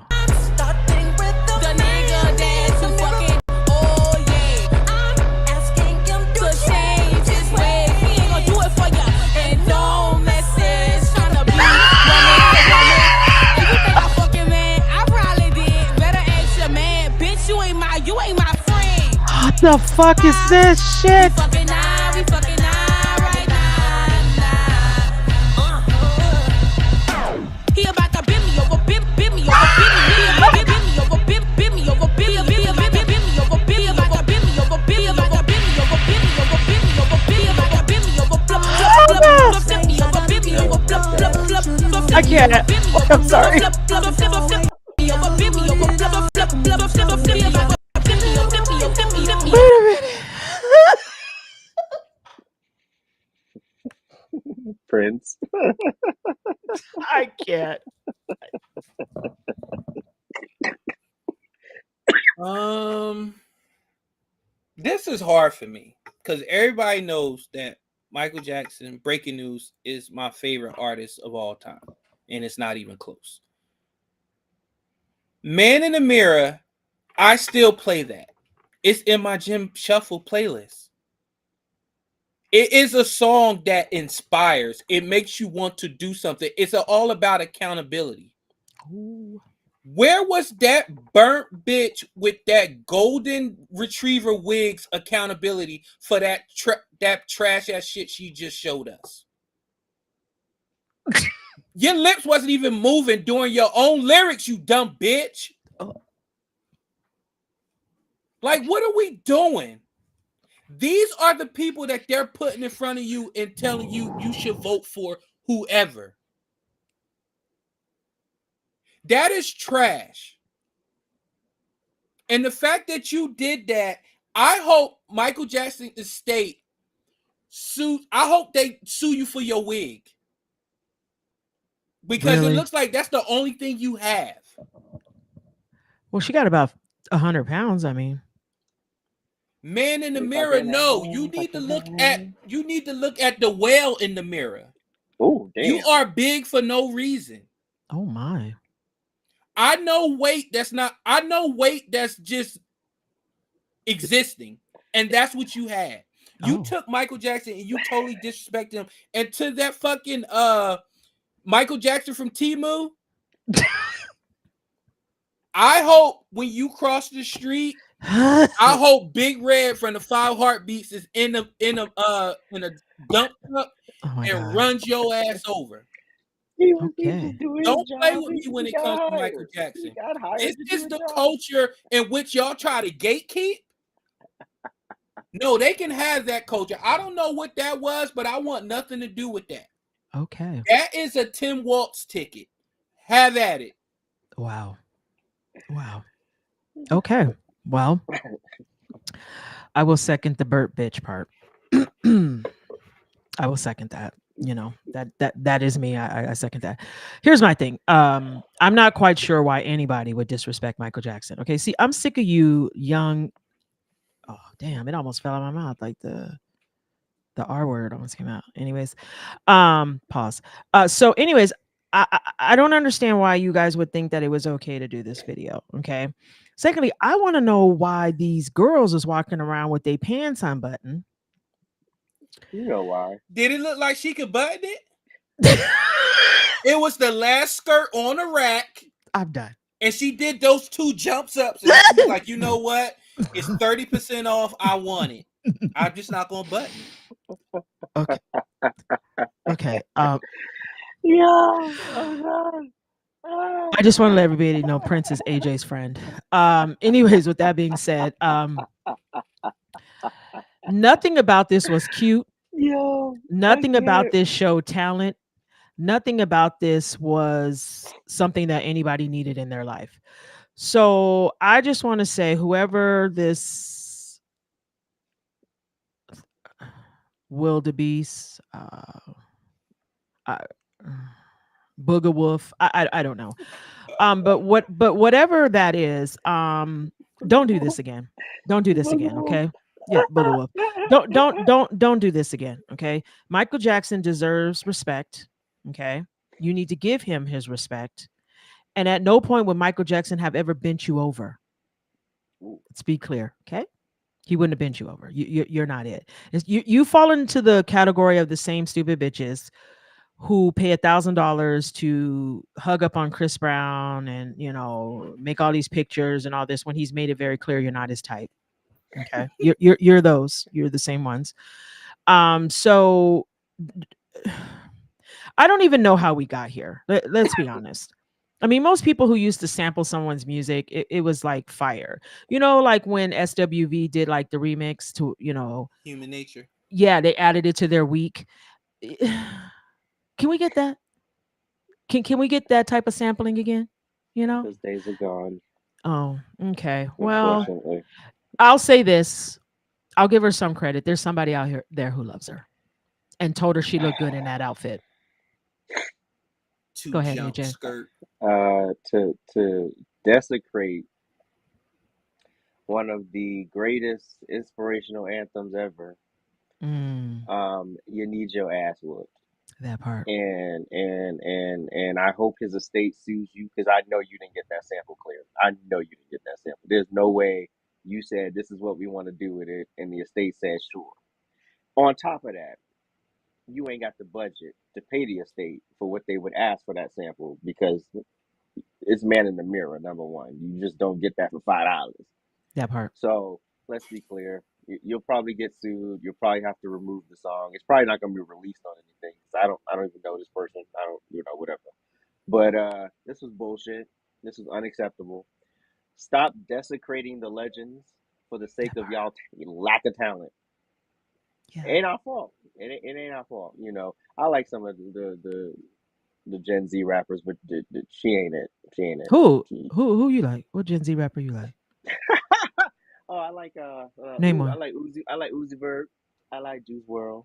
What the fuck is this shit? I can't. I'm sorry. Wait a minute. Prince. I can't. This is hard for me because everybody knows that Michael Jackson, breaking news, is my favorite artist of all time, and it's not even close. Man in the Mirror, I still play that. It's in my gym shuffle playlist. It is a song that inspires. It makes you want to do something. It's all about accountability. Ooh. Where was that burnt bitch with that golden retriever wigs accountability for that trash ass shit she just showed us? Your lips wasn't even moving during your own lyrics, you dumb bitch. Like, what are we doing? These are the people that they're putting in front of you and telling you you should vote for whoever. That is trash. And the fact that you did that, I hope Michael Jackson estate I hope they sue you for your wig. Because It looks like that's the only thing you have. Well, she got about 100 pounds, I mean. Man in the Mirror, no. You need to look at the whale in the mirror. Oh, damn. You are big for no reason. Oh my. I know weight that's just existing, and that's what you had. You took Michael Jackson and you totally disrespected him. And to that fucking Michael Jackson from Temu, I hope when you cross the street, I hope Big Red from the 5 Heartbeats is in a dump truck and runs your ass over. Okay. Don't play with me when it comes to Michael Jackson. This is the culture in which y'all try to gatekeep. No, they can have that culture. I don't know what that was, but I want nothing to do with that. Okay. That is a Tim Walz ticket. Have at it. Wow. Okay. Well, I will second the Burt bitch part. I will second that. You know, that is me. I second that. Here's my thing. I'm not quite sure why anybody would disrespect Michael Jackson. Okay, see, I'm sick of you young. Oh, damn, it almost fell out of my mouth like the The R word almost came out. Anyways, pause. So anyways, I don't understand why you guys would think that it was okay to do this video. Okay. Secondly, I want to know why these girls is walking around with their pants unbuttoned. You know why? Did it look like she could button it? It was the last skirt on the rack. I'm done. And she did those 2 jumps ups. And she was like, you know what? It's 30% off. I want it. I'm just not gonna button it. Okay. Okay. Yeah. Oh God. I just want to let everybody know Prince is AJ's friend. Anyways, with that being said, nothing about this was cute. Yo, nothing about this showed talent. Nothing about this was something that anybody needed in their life. So I just want to say, whoever this wildebeest, booger wolf, I don't know. But whatever that is, don't do this again. Don't do this again. Okay. Yeah, booger wolf. Don't do this again. Okay. Michael Jackson deserves respect. Okay. You need to give him his respect. And at no point would Michael Jackson have ever bent you over. Let's be clear. Okay. He wouldn't have bent you over. You're not it. You fall into the category of the same stupid bitches who pay $1,000 to hug up on Chris Brown and, you know, make all these pictures and all this when he's made it very clear you're not his type. Okay. You're those. You're the same ones. So I don't even know how we got here. Let's be honest. I mean, most people who used to sample someone's music, it was like fire. You know, like when SWV did like the remix to, you know, Human Nature. Yeah, they added it to their week. Can we get that? Can we get that type of sampling again? You know? Those days are gone. Oh, okay. Well, Unfortunately. I'll say this. I'll give her some credit. There's somebody out there who loves her and told her she looked good in that outfit. Go ahead, AJ. Skirt. To desecrate one of the greatest inspirational anthems ever. You need your ass whooped. That part. And I hope his estate sues you, because I know you didn't get that sample clear. I know you didn't get that sample. There's no way you said this is what we want to do with it, and the estate said sure. On top of that, you ain't got the budget to pay the estate for what they would ask for that sample, because it's man in the mirror, number one. You just don't get that for $5. That part. So let's be clear. You'll probably get sued. You'll probably have to remove the song. It's probably not going to be released on anything. I don't even know this person. I don't, whatever. But this was bullshit. This is unacceptable. Stop desecrating the legends for the sake of y'all lack of talent. Yeah. It ain't our fault. It ain't our fault. You know, I like some of the Gen Z rappers, but she ain't it. She ain't it. Who you like? What Gen Z rapper you like? Oh, I like Name one. I like Uzi Vert. I like Juice WRLD.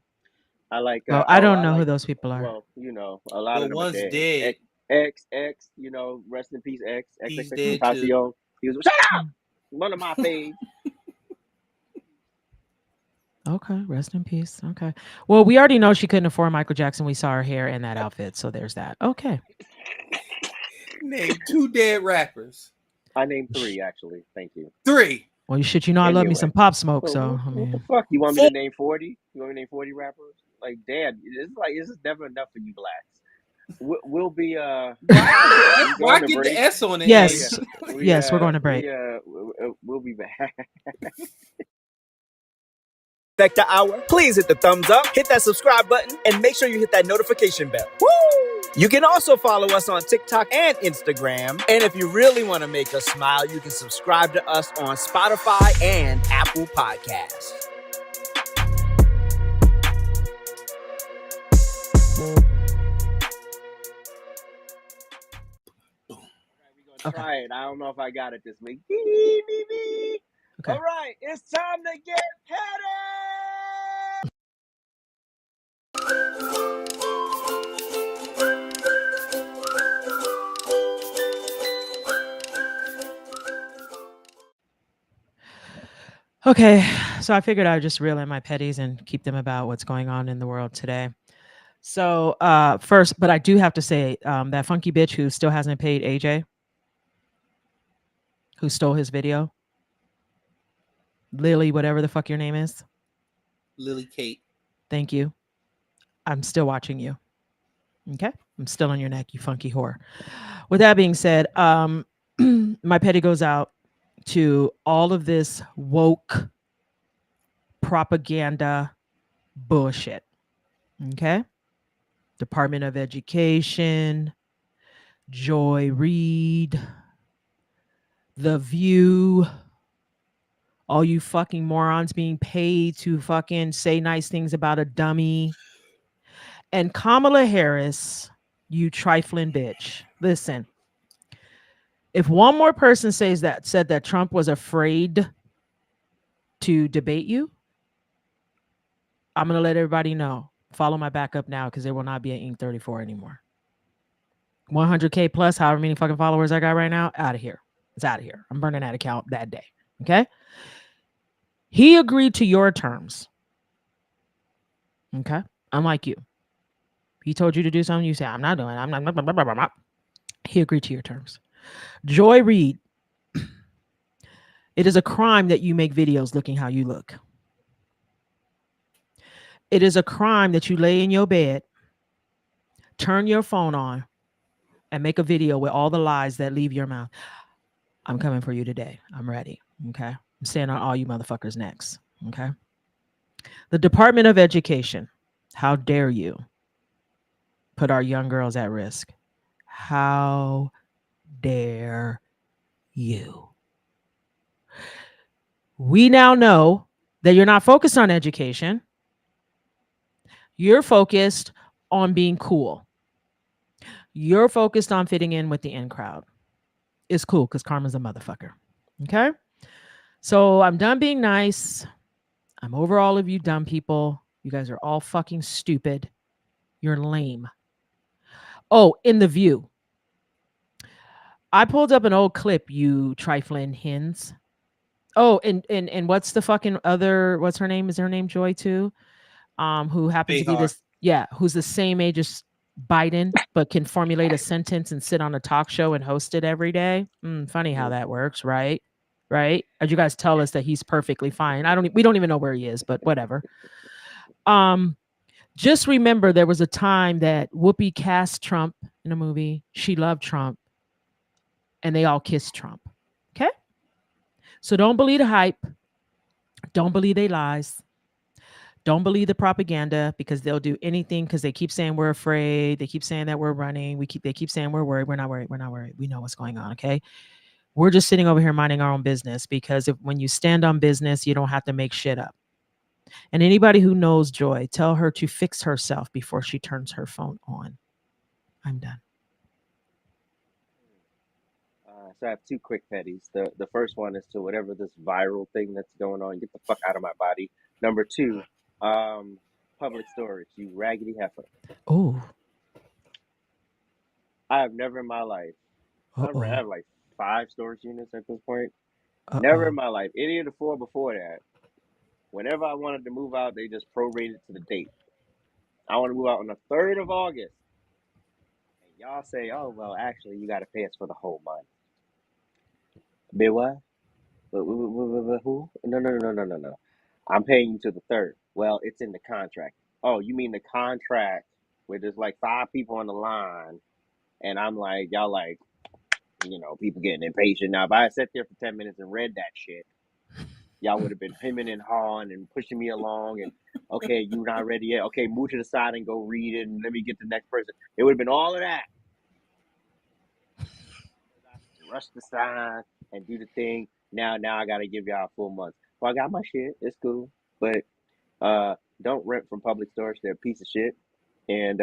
I like. Well, I don't know who those people are. Well, you know, a lot of them one's are dead. X, you know, rest in peace, X. He's dead too. He was shut up. One of my faves. Okay, rest in peace. Okay. Well, we already know she couldn't afford Michael Jackson. We saw her hair in that outfit, so there's that. Okay. Name 2 dead rappers. I named 3, actually. Thank you. 3. Well, you know I love me some Pop Smoke, so I mean. What the fuck? You want me to name 40? You want me to name 40 rappers? Like, damn, this is never enough for you blacks. We'll be why get the S on it? Yes. Yes, we're going to break. We'll be back. Trifecta Hour, please hit the thumbs up, hit that subscribe button, and make sure you hit that notification bell. Woo! You can also follow us on TikTok and Instagram. And if you really want to make us smile, you can subscribe to us on Spotify and Apple Podcasts. Try it. I don't know if I got it this week. Okay. All right, it's time to get headed. Okay, So I figured I'd just reel in my petties and keep them about what's going on in the world today. So first, but I do have to say that funky bitch who still hasn't paid AJ, who stole his video, Lily, whatever the fuck your name is. Lily Kate. Thank you. I'm still watching you. Okay? I'm still on your neck, you funky whore. With that being said, my petty goes out to all of this woke propaganda bullshit. Okay? Department of Education, Joy Reid, The View, all you fucking morons being paid to fucking say nice things about a dummy. And Kamala Harris, you trifling bitch. Listen, if one more person said that Trump was afraid to debate you, I'm going to let everybody know. Follow my backup now because there will not be an Ink 34 anymore. 100K plus, however many fucking followers I got right now, out of here. It's out of here. I'm burning that account that day. Okay? He agreed to your terms. Okay? Unlike you. He told you to do something, you say, I'm not doing it. I'm not. Blah, blah, blah, blah, blah. He agreed to your terms. Joy Reid, it is a crime that you make videos looking how you look. It is a crime that you lay in your bed, turn your phone on, and make a video with all the lies that leave your mouth. I'm coming for you today. I'm ready. Okay? I'm staying on all you motherfuckers' necks. Okay? The Department of Education, how dare you put our young girls at risk? How dare you? We now know that you're not focused on education. You're focused on being cool. You're focused on fitting in with the in crowd. It's cool because karma's a motherfucker. Okay? So I'm done being nice. I'm over all of you dumb people. You guys are all fucking stupid. You're lame. Oh, in The View. I pulled up an old clip, you trifling hens. Oh, and what's the fucking other, what's her name? Is her name Joy too? Who happens to be this, who's the same age as Biden, but can formulate a sentence and sit on a talk show and host it every day. Funny how that works, right? Right? As you guys tell us that he's perfectly fine. We don't even know where he is, but whatever. Just remember there was a time that Whoopi cast Trump in a movie. She loved Trump. And they all kissed Trump. Okay? So don't believe the hype. Don't believe they lies. Don't believe the propaganda because they'll do anything because they keep saying we're afraid. They keep saying that we're running. They keep saying we're worried. We're not worried. We're not worried. We know what's going on. Okay? We're just sitting over here minding our own business because when you stand on business, you don't have to make shit up. And anybody who knows Joy, tell her to fix herself before she turns her phone on. I'm done. So I have two quick petties. The first one is to whatever this viral thing that's going on, get the fuck out of my body. Number two, public storage, you raggedy heifer. Oh. I have never in my life, I have like 5 storage units at this point. Never in my life. Any of the 4 before that, whenever I wanted to move out, they just prorated to the date. I want to move out on the 3rd of August. And y'all say, oh, well, actually, you got to pay us for the whole month. Be what? Who? No. I'm paying you to the 3rd. Well, it's in the contract. Oh, you mean the contract where there's like 5 people on the line, and I'm like, y'all like, people getting impatient. Now, if I had sat there for 10 minutes and read that shit, y'all would have been hemming and hawing and pushing me along and, okay, you're not ready yet. Okay, move to the side and go read it, and let me get the next person. It would have been all of that. Rush the sign and do the thing. Now I got to give y'all a full month. Well, I got my shit. It's cool. But don't rent from public storage. They're a piece of shit. And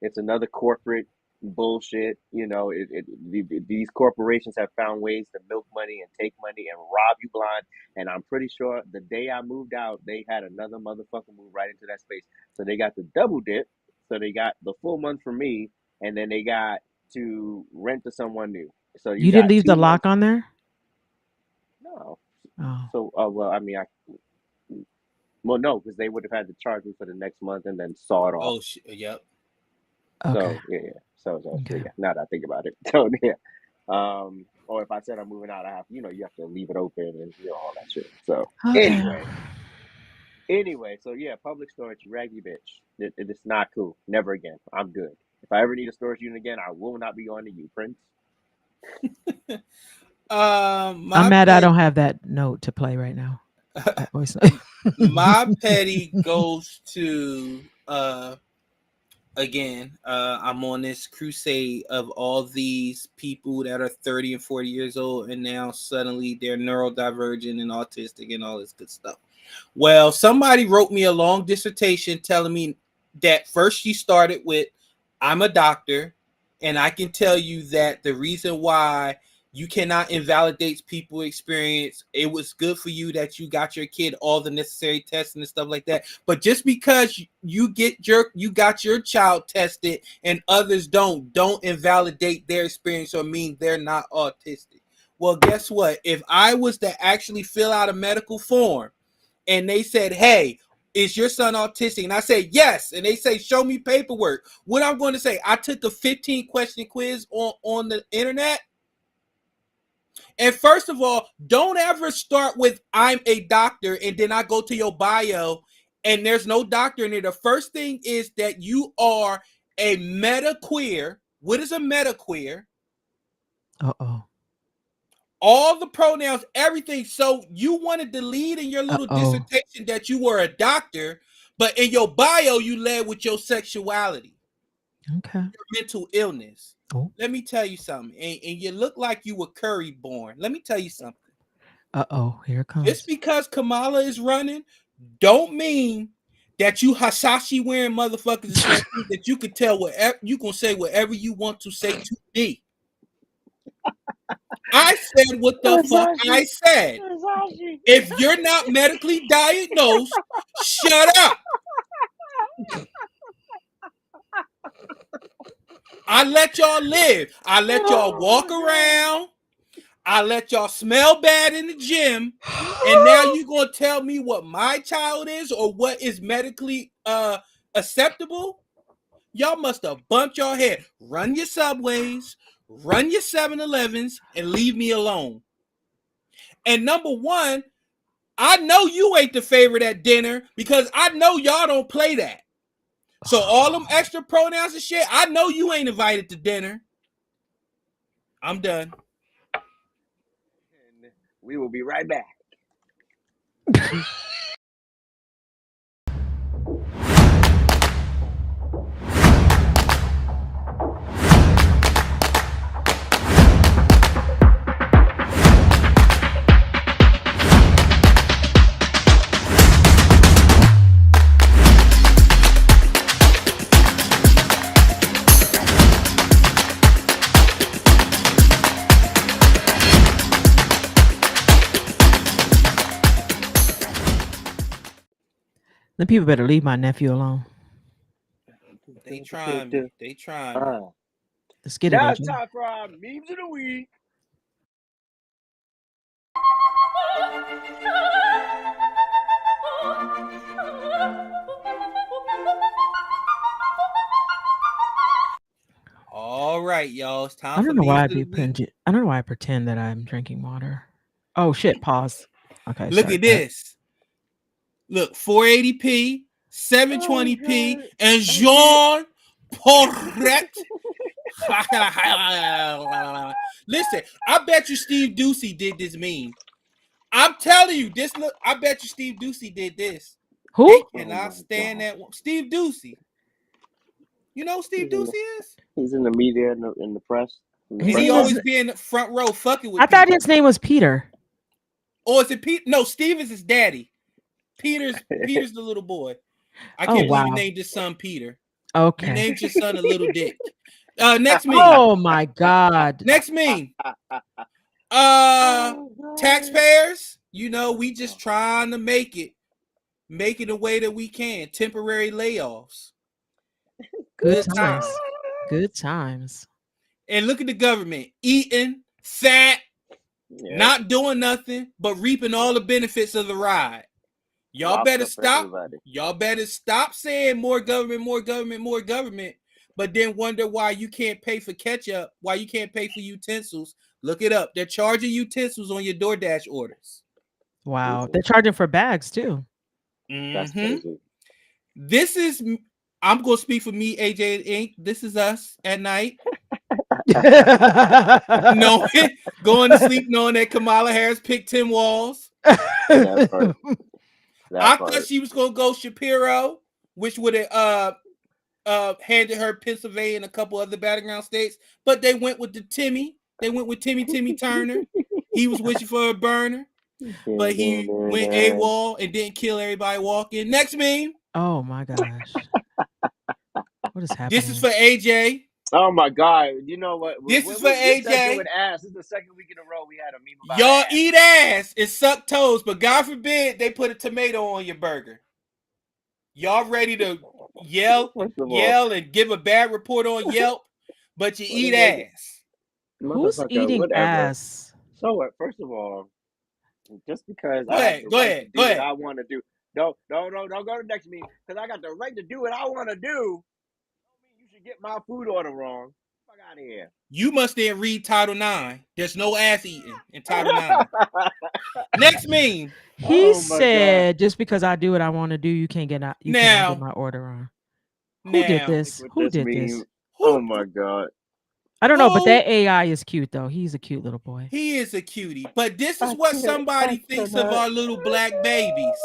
it's another corporate bullshit. These corporations have found ways to milk money and take money and rob you blind. And I'm pretty sure the day I moved out, they had another motherfucker move right into that space. So they got the double dip. So they got the full month from me, and then they got to rent to someone new. So you didn't leave the lock on there? No. Oh. So, well, I mean, Well, no, because they would have had to charge me for the next month and then saw it off. Oh shit. Yep. So yeah. So yeah. Now that I think about it, so yeah. Or if I said I'm moving out, I have you have to leave it open and all that shit. So anyway, so yeah, public storage, you raggy bitch. It's not cool. Never again. I'm good. If I ever need a storage unit again, I will not be on to you, Prince. I'm mad I don't have that note to play right now. My petty goes to again, I'm on this crusade of all these people that are 30 and 40 years old and now suddenly they're neurodivergent and autistic and all this good stuff. Well, somebody wrote me a long dissertation telling me that first she started with, I'm a doctor, and I can tell you that the reason why you cannot invalidate people's experience, it was good for you that you got your kid all the necessary tests and stuff like that. But just because you got your child tested and others don't invalidate their experience or mean they're not autistic. Well, guess what? If I was to actually fill out a medical form and they said, hey, is your son autistic? And I say, yes. And they say, show me paperwork. What I'm going to say, I took a 15-question quiz on the internet. And first of all, don't ever start with, I'm a doctor, and then I go to your bio and there's no doctor in it. The first thing is that you are a meta-queer. What is a meta-queer? Uh-oh. All the pronouns, everything. So you wanted to lead in your little dissertation that you were a doctor, but in your bio, you led with your sexuality. Okay. Your mental illness. Oh. Let me tell you something. And you look like you were Curry born. Let me tell you something. Uh-oh, here it comes. Just because Kamala is running, don't mean that you Hasashi wearing motherfuckers that you can tell whatever you can say whatever you want to say to me. I said what the fuck I said. If you're not medically diagnosed, shut up. I let y'all live. I let y'all walk around. I let y'all smell bad in the gym. And now you gonna tell me what my child is or what is medically acceptable? Y'all must have bumped your head. Run your Subways, run your 7-Elevens, and leave me alone. And number one, I know you ain't the favorite at dinner because I know y'all don't play that. So all them extra pronouns and shit, I know you ain't invited to dinner. I'm done. And we will be right back. The people better leave my nephew alone. They trying me. They trying me. Let's get Now it. it's time for our memes of the week. All right, y'all. It's time I for don't know why I I pretend that I'm drinking water. Oh shit, pause. Okay. Look at this. Look, 480p, 720p, and Jean Porret. Listen, I bet you Steve Ducey did this meme. I'm telling you, this look. I bet you Steve Ducey did this. Who? They cannot stand that one. Steve Ducey. You know who Steve Ducey is? He's in the media in the press. He always be in the front row fucking with I thought his name was Peter. Or is it Pete? No, Steve is his daddy. Peter's the little boy. I can't believe you named his son Peter. Okay. You named your son a little dick. Next meme. Oh my God. Next meme. Taxpayers, we just trying to make it the way that we can. Temporary layoffs. Good times. Good times. And look at the government eating, fat, not doing nothing, but reaping all the benefits of the ride. Y'all Lobster better for stop. everybody. Y'all better stop saying more government, more government, more government, but then wonder why you can't pay for ketchup, why you can't pay for utensils. Look it up. They're charging utensils on your DoorDash orders. Wow. They're charging for bags too. That's crazy. This is, I'm going to speak for me, AJ and Ink. This is us at night. Going to sleep knowing that Kamala Harris picked Tim Walz. That part. I thought she was going to go Shapiro, which would have handed her Pennsylvania and a couple other battleground states, but they went with the Timmy. They went with Timmy Turner. He was wishing for a burner, but he went AWOL and didn't kill everybody walking. Next meme. Oh my gosh. What is happening? This is for AJ. Oh my God! You know what? This is for AJ. With ass. This is the second week in a row we had a meme about Y'all ass. eat ass and suck toes, but God forbid they put a tomato on your burger. Y'all ready to yell and give a bad report on Yelp, but you eat ass. Who's eating ass? So what? First of all, just because go ahead. what I want to do. Don't go to the next meeting because I got the right to do what I want to do. You should get my food order wrong. Fuck out of here. You must then read Title IX. There's no ass eating in Title IX. Next meme. He said, "Just because I do what I want to do, you can't get out. You can't get my order on." Who did this? Who did this? Oh my God. I don't know, but that AI is cute though. He's a cute little boy. He is a cutie. But this is what somebody thinks of our little black babies.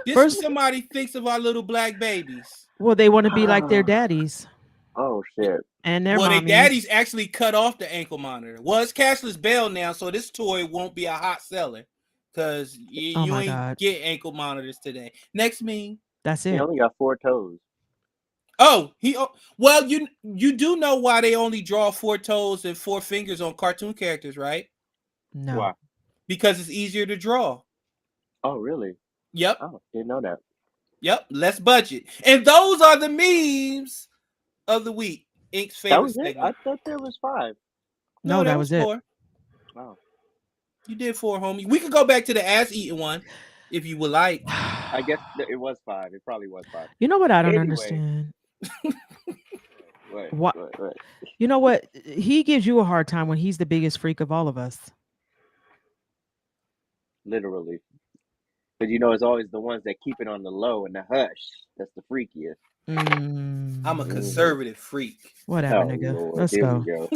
This is somebody thinks of our little black babies. Well, they want to be like their daddies. Oh shit. And their their daddies actually cut off the ankle monitor. Well, it's cashless bail now, so this toy won't be a hot seller because you ain't get ankle monitors today. Next meme. That's it. He only got 4 toes. Oh, well, you do know why they only draw 4 toes and 4 fingers on cartoon characters, right? No. Why? Because it's easier to draw. Oh, really? Yep. Oh, didn't know that. Yep, less budget. And those are the memes of the week. Ink's favorite segment. I thought there was 5. No, that was 4. it. Wow. You did 4, homie. We could go back to the ass eating one if you would like. I guess it was 5. It probably was 5. You know what I don't understand? What? You know what? He gives you a hard time when he's the biggest freak of all of us. Literally. But it's always the ones that keep it on the low and the hush. That's the freakiest. I'm a conservative freak. Whatever, nigga. Lord. Let's Here go. We go.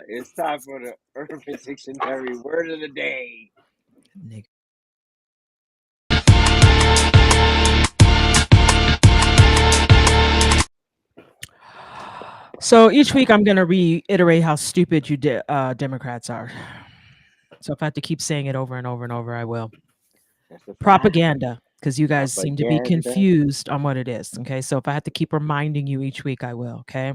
It's time for the Urban Dictionary word of the day. Nigga. So each week I'm going to reiterate how stupid you Democrats are. So if I have to keep saying it over and over and over, I will. Propaganda, because you guys seem to be confused on what it is. Okay, so if I have to keep reminding you each week, I will. Okay.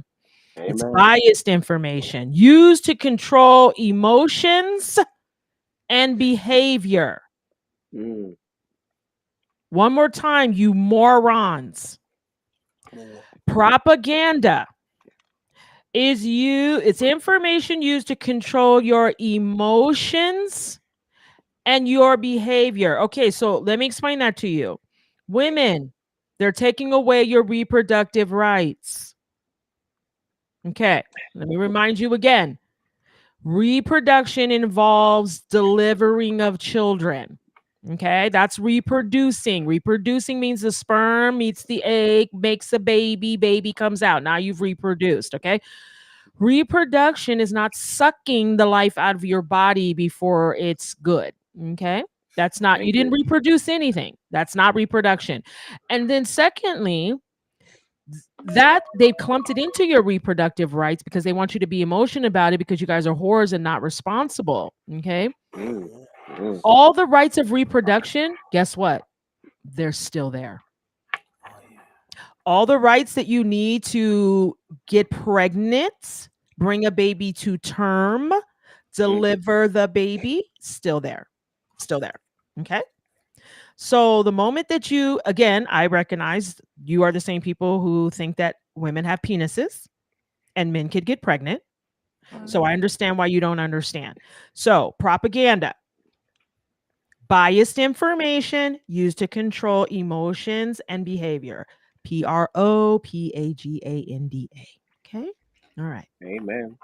Amen. It's biased information used to control emotions and behavior. One more time, you morons. Propaganda it's information used to control your emotions and your behavior. Okay, so let me explain that to you. Women, they're taking away your reproductive rights. Okay, let me remind you again. Reproduction involves delivering of children. Okay, that's reproducing. Reproducing means the sperm meets the egg, makes a baby, baby comes out. Now you've reproduced, okay? Reproduction is not sucking the life out of your body before it's good, okay? That's not, you didn't reproduce anything. That's not reproduction. And then secondly, that they've clumped it into your reproductive rights because they want you to be emotional about it because you guys are whores and not responsible, okay? All the rights of reproduction, guess what? They're still there. All the rights that you need to get pregnant, bring a baby to term, deliver the baby, still there. Still there. Okay? So the moment that you, again, I recognize you are the same people who think that women have penises and men could get pregnant. So I understand why you don't understand. So propaganda. Biased information used to control emotions and behavior. propaganda. Okay. All right. Amen.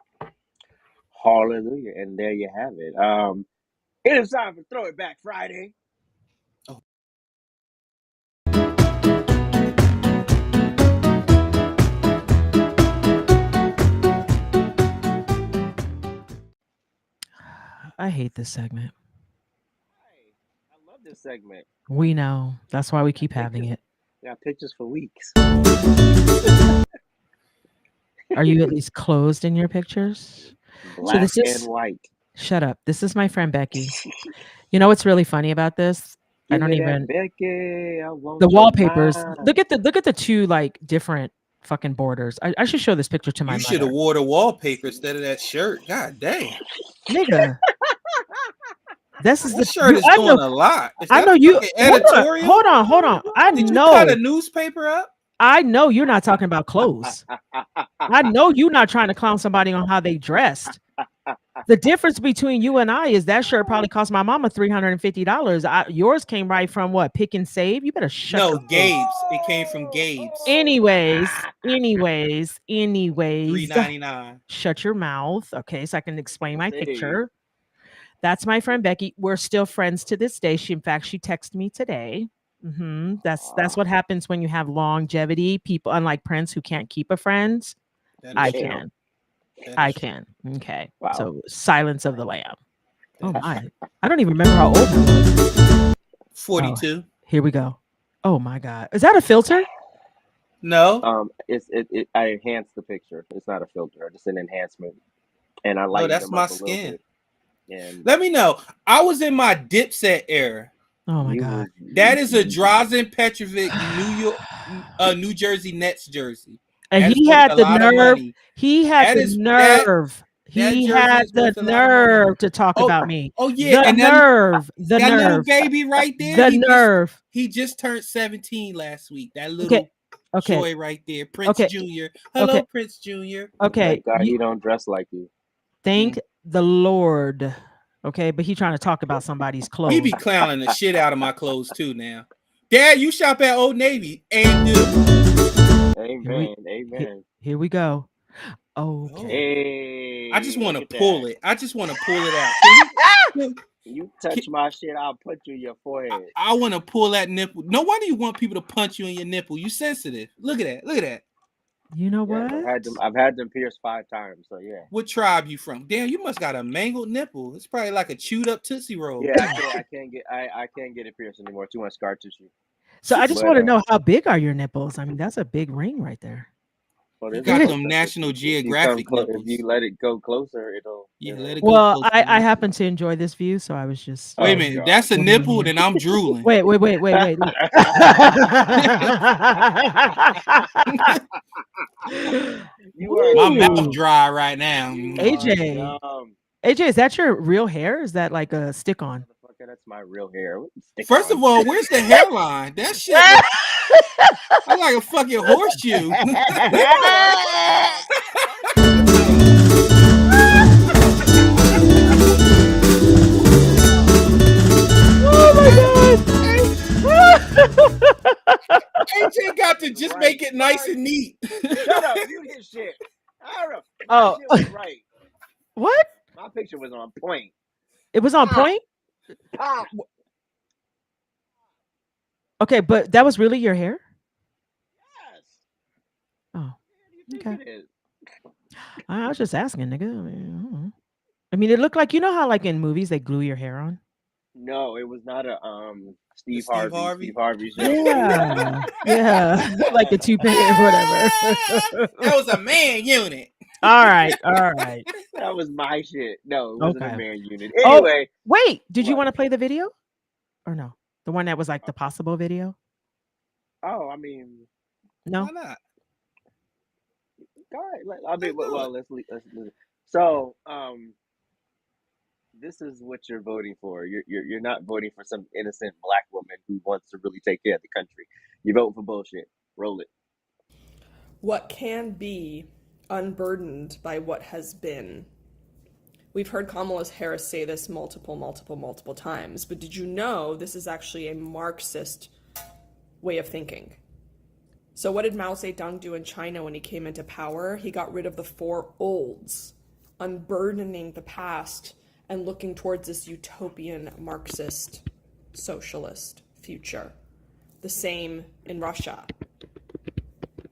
Hallelujah. And there you have it. It is time for Throw It Back Friday. I hate this segment. I love this segment. We know. That's why we keep having it. Got pictures for weeks. Are you at least closed in your pictures? Black and white. Shut up. This is my friend Becky. You know what's really funny about this? I don't even. Becky, I want the wallpapers. mine. Look at the two like different fucking borders. I should show this picture to my You mother. should have wore the wallpaper instead of that shirt. God damn. Nigga. This is That the shirt is doing a lot. Is I that know you. fucking editorial? Hold on. Did you cut a newspaper up? I know you're not talking about clothes. I know you're not trying to clown somebody on how they dressed. The difference between you and I is that shirt probably cost my mama $350. Yours came right from what? Pick and Save? You better shut No, your face. Gabe's. It came from Gabe's. Anyways. $3.99. Shut your mouth. Okay, so I can explain my picture. That's my friend Becky. We're still friends to this day. She texted me today. That's what happens when you have longevity. People, unlike Prince, who can't keep a friend, I can. Okay. Wow. So Silence of the Lamb. Oh my! I don't even remember how old I was. 42. Here we go. Oh my God! Is that a filter? No. I enhanced the picture. It's not a filter. It's an enhancement. And I like. No, that's my skin. And let me know. I was in my Dipset era. Oh my God! That is a Drazen Petrovic New Jersey Nets jersey. And he had the nerve. He had the nerve. He had the nerve to talk about me. Oh yeah, the and nerve. The that nerve. little baby right there. The nerve. He just turned 17 last week. That little joy right there, Prince Jr. Hello, Prince Jr. Okay, thank God he don't dress like you. Thank the Lord. Okay, but he trying to talk about somebody's clothes. He be clowning the shit out of my clothes too now. Dad, you shop at Old Navy. Amen. Here we go. Okay. I just want to pull it. I just want to pull it out. You touch my shit, I'll punch you in your forehead. I want to pull that nipple. No wonder you want people to punch you in your nipple. You sensitive. Look at that. You know what? I've had them pierced 5 times. So yeah. What tribe you from? Damn, you must got a mangled nipple. It's probably like a chewed up Tootsie Roll. Yeah, I can't get it pierced anymore. Too much scar tissue. So I just want to know, how big are your nipples? I mean, that's a big ring right there. Well, you got them National Geographic nipples. If you let it go closer, it'll. Let it go. Well, I happen to enjoy this view, so I was just. Wait a minute, that's a nipple, then I'm drooling. Wait. My mouth dry right now. AJ, is that your real hair? Is that like a stick-on? That's my real hair. First of all, where's the hairline? That shit. I'm like a fucking horseshoe. Oh my God! AJ got to just make it nice and neat. Shut up! You hit shit. I don't know. Oh, shit was right. What? My picture was on point. It was on point. Okay, but that was really your hair? Yes. Oh, okay. I was just asking, nigga. I mean, it looked like, you know how like in movies they glue your hair on? No, it was not a Steve Harvey. Steve Harvey's. Yeah, yeah, like a toupee or whatever. That was a man unit. All right. That was my shit. No, it wasn't a man unit. Oh, Anyway, wait. Did you want to play the video, or no? The one that was like the possible video. Oh, I mean, no. Why not? All right. Let's listen. So, this is what you're voting for. You're not voting for some innocent black woman who wants to really take care of the country. You vote for bullshit. Roll it. What can be unburdened by what has been, we've heard Kamala Harris say this multiple times, but did you know this is actually a Marxist way of thinking? So what did Mao Zedong do in China when he came into power? He got rid of the four olds, unburdening the past and looking towards this utopian Marxist socialist future. The same in Russia.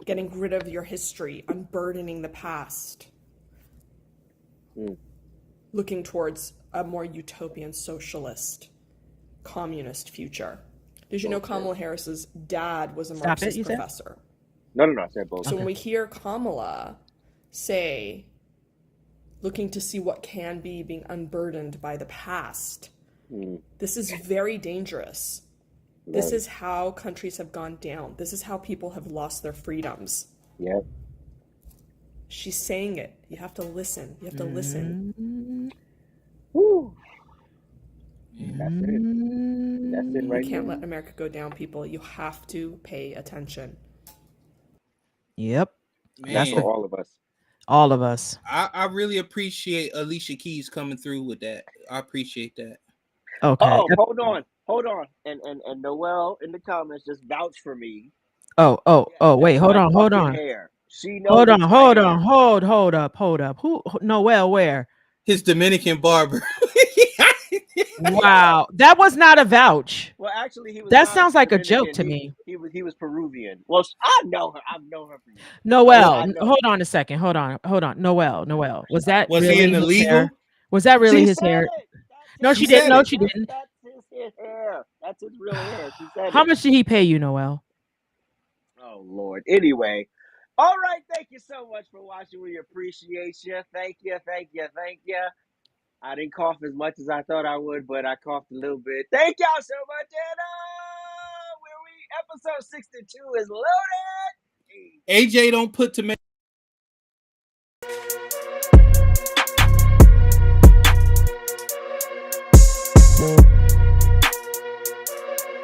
Getting rid of your history, unburdening the past. Looking towards a more utopian socialist, communist future. Did you know Kamala Harris's dad was a Marxist professor? No, I said both. So when we hear Kamala say, looking to see what can be, being unburdened by the past, this is very dangerous. This is how countries have gone down. This is how people have lost their freedoms. Yep. She's saying it. You have to listen. You have to listen. Woo. That's it. That's it right You can't now. let America go down, people. You have to pay attention. Yep. That's for all of us. All of us. I really appreciate Alicia Keys coming through with that. I appreciate that. Okay. Oh, hold on. And Noelle in the comments just vouch for me. Wait, hold on. Hair. She knows Hold up. Who Noelle, where? His Dominican barber. Wow. That was not a vouch. Well, actually, he was. That sounds like a joke to me. He was Peruvian. Well, I know her. I've known her for years. Noelle, hold on a second. Hold on. Noelle. Was really he in the legal? Was that really his hair? No, she didn't. No, she didn't. That's his hair. That's his real hair. She said How much did he pay you, Noelle? Oh, Lord. Anyway. All right. Thank you so much for watching. We appreciate you. Thank you. I didn't cough as much as I thought I would, but I coughed a little bit. Thank y'all so much. And episode 62 is loaded. AJ don't put tomato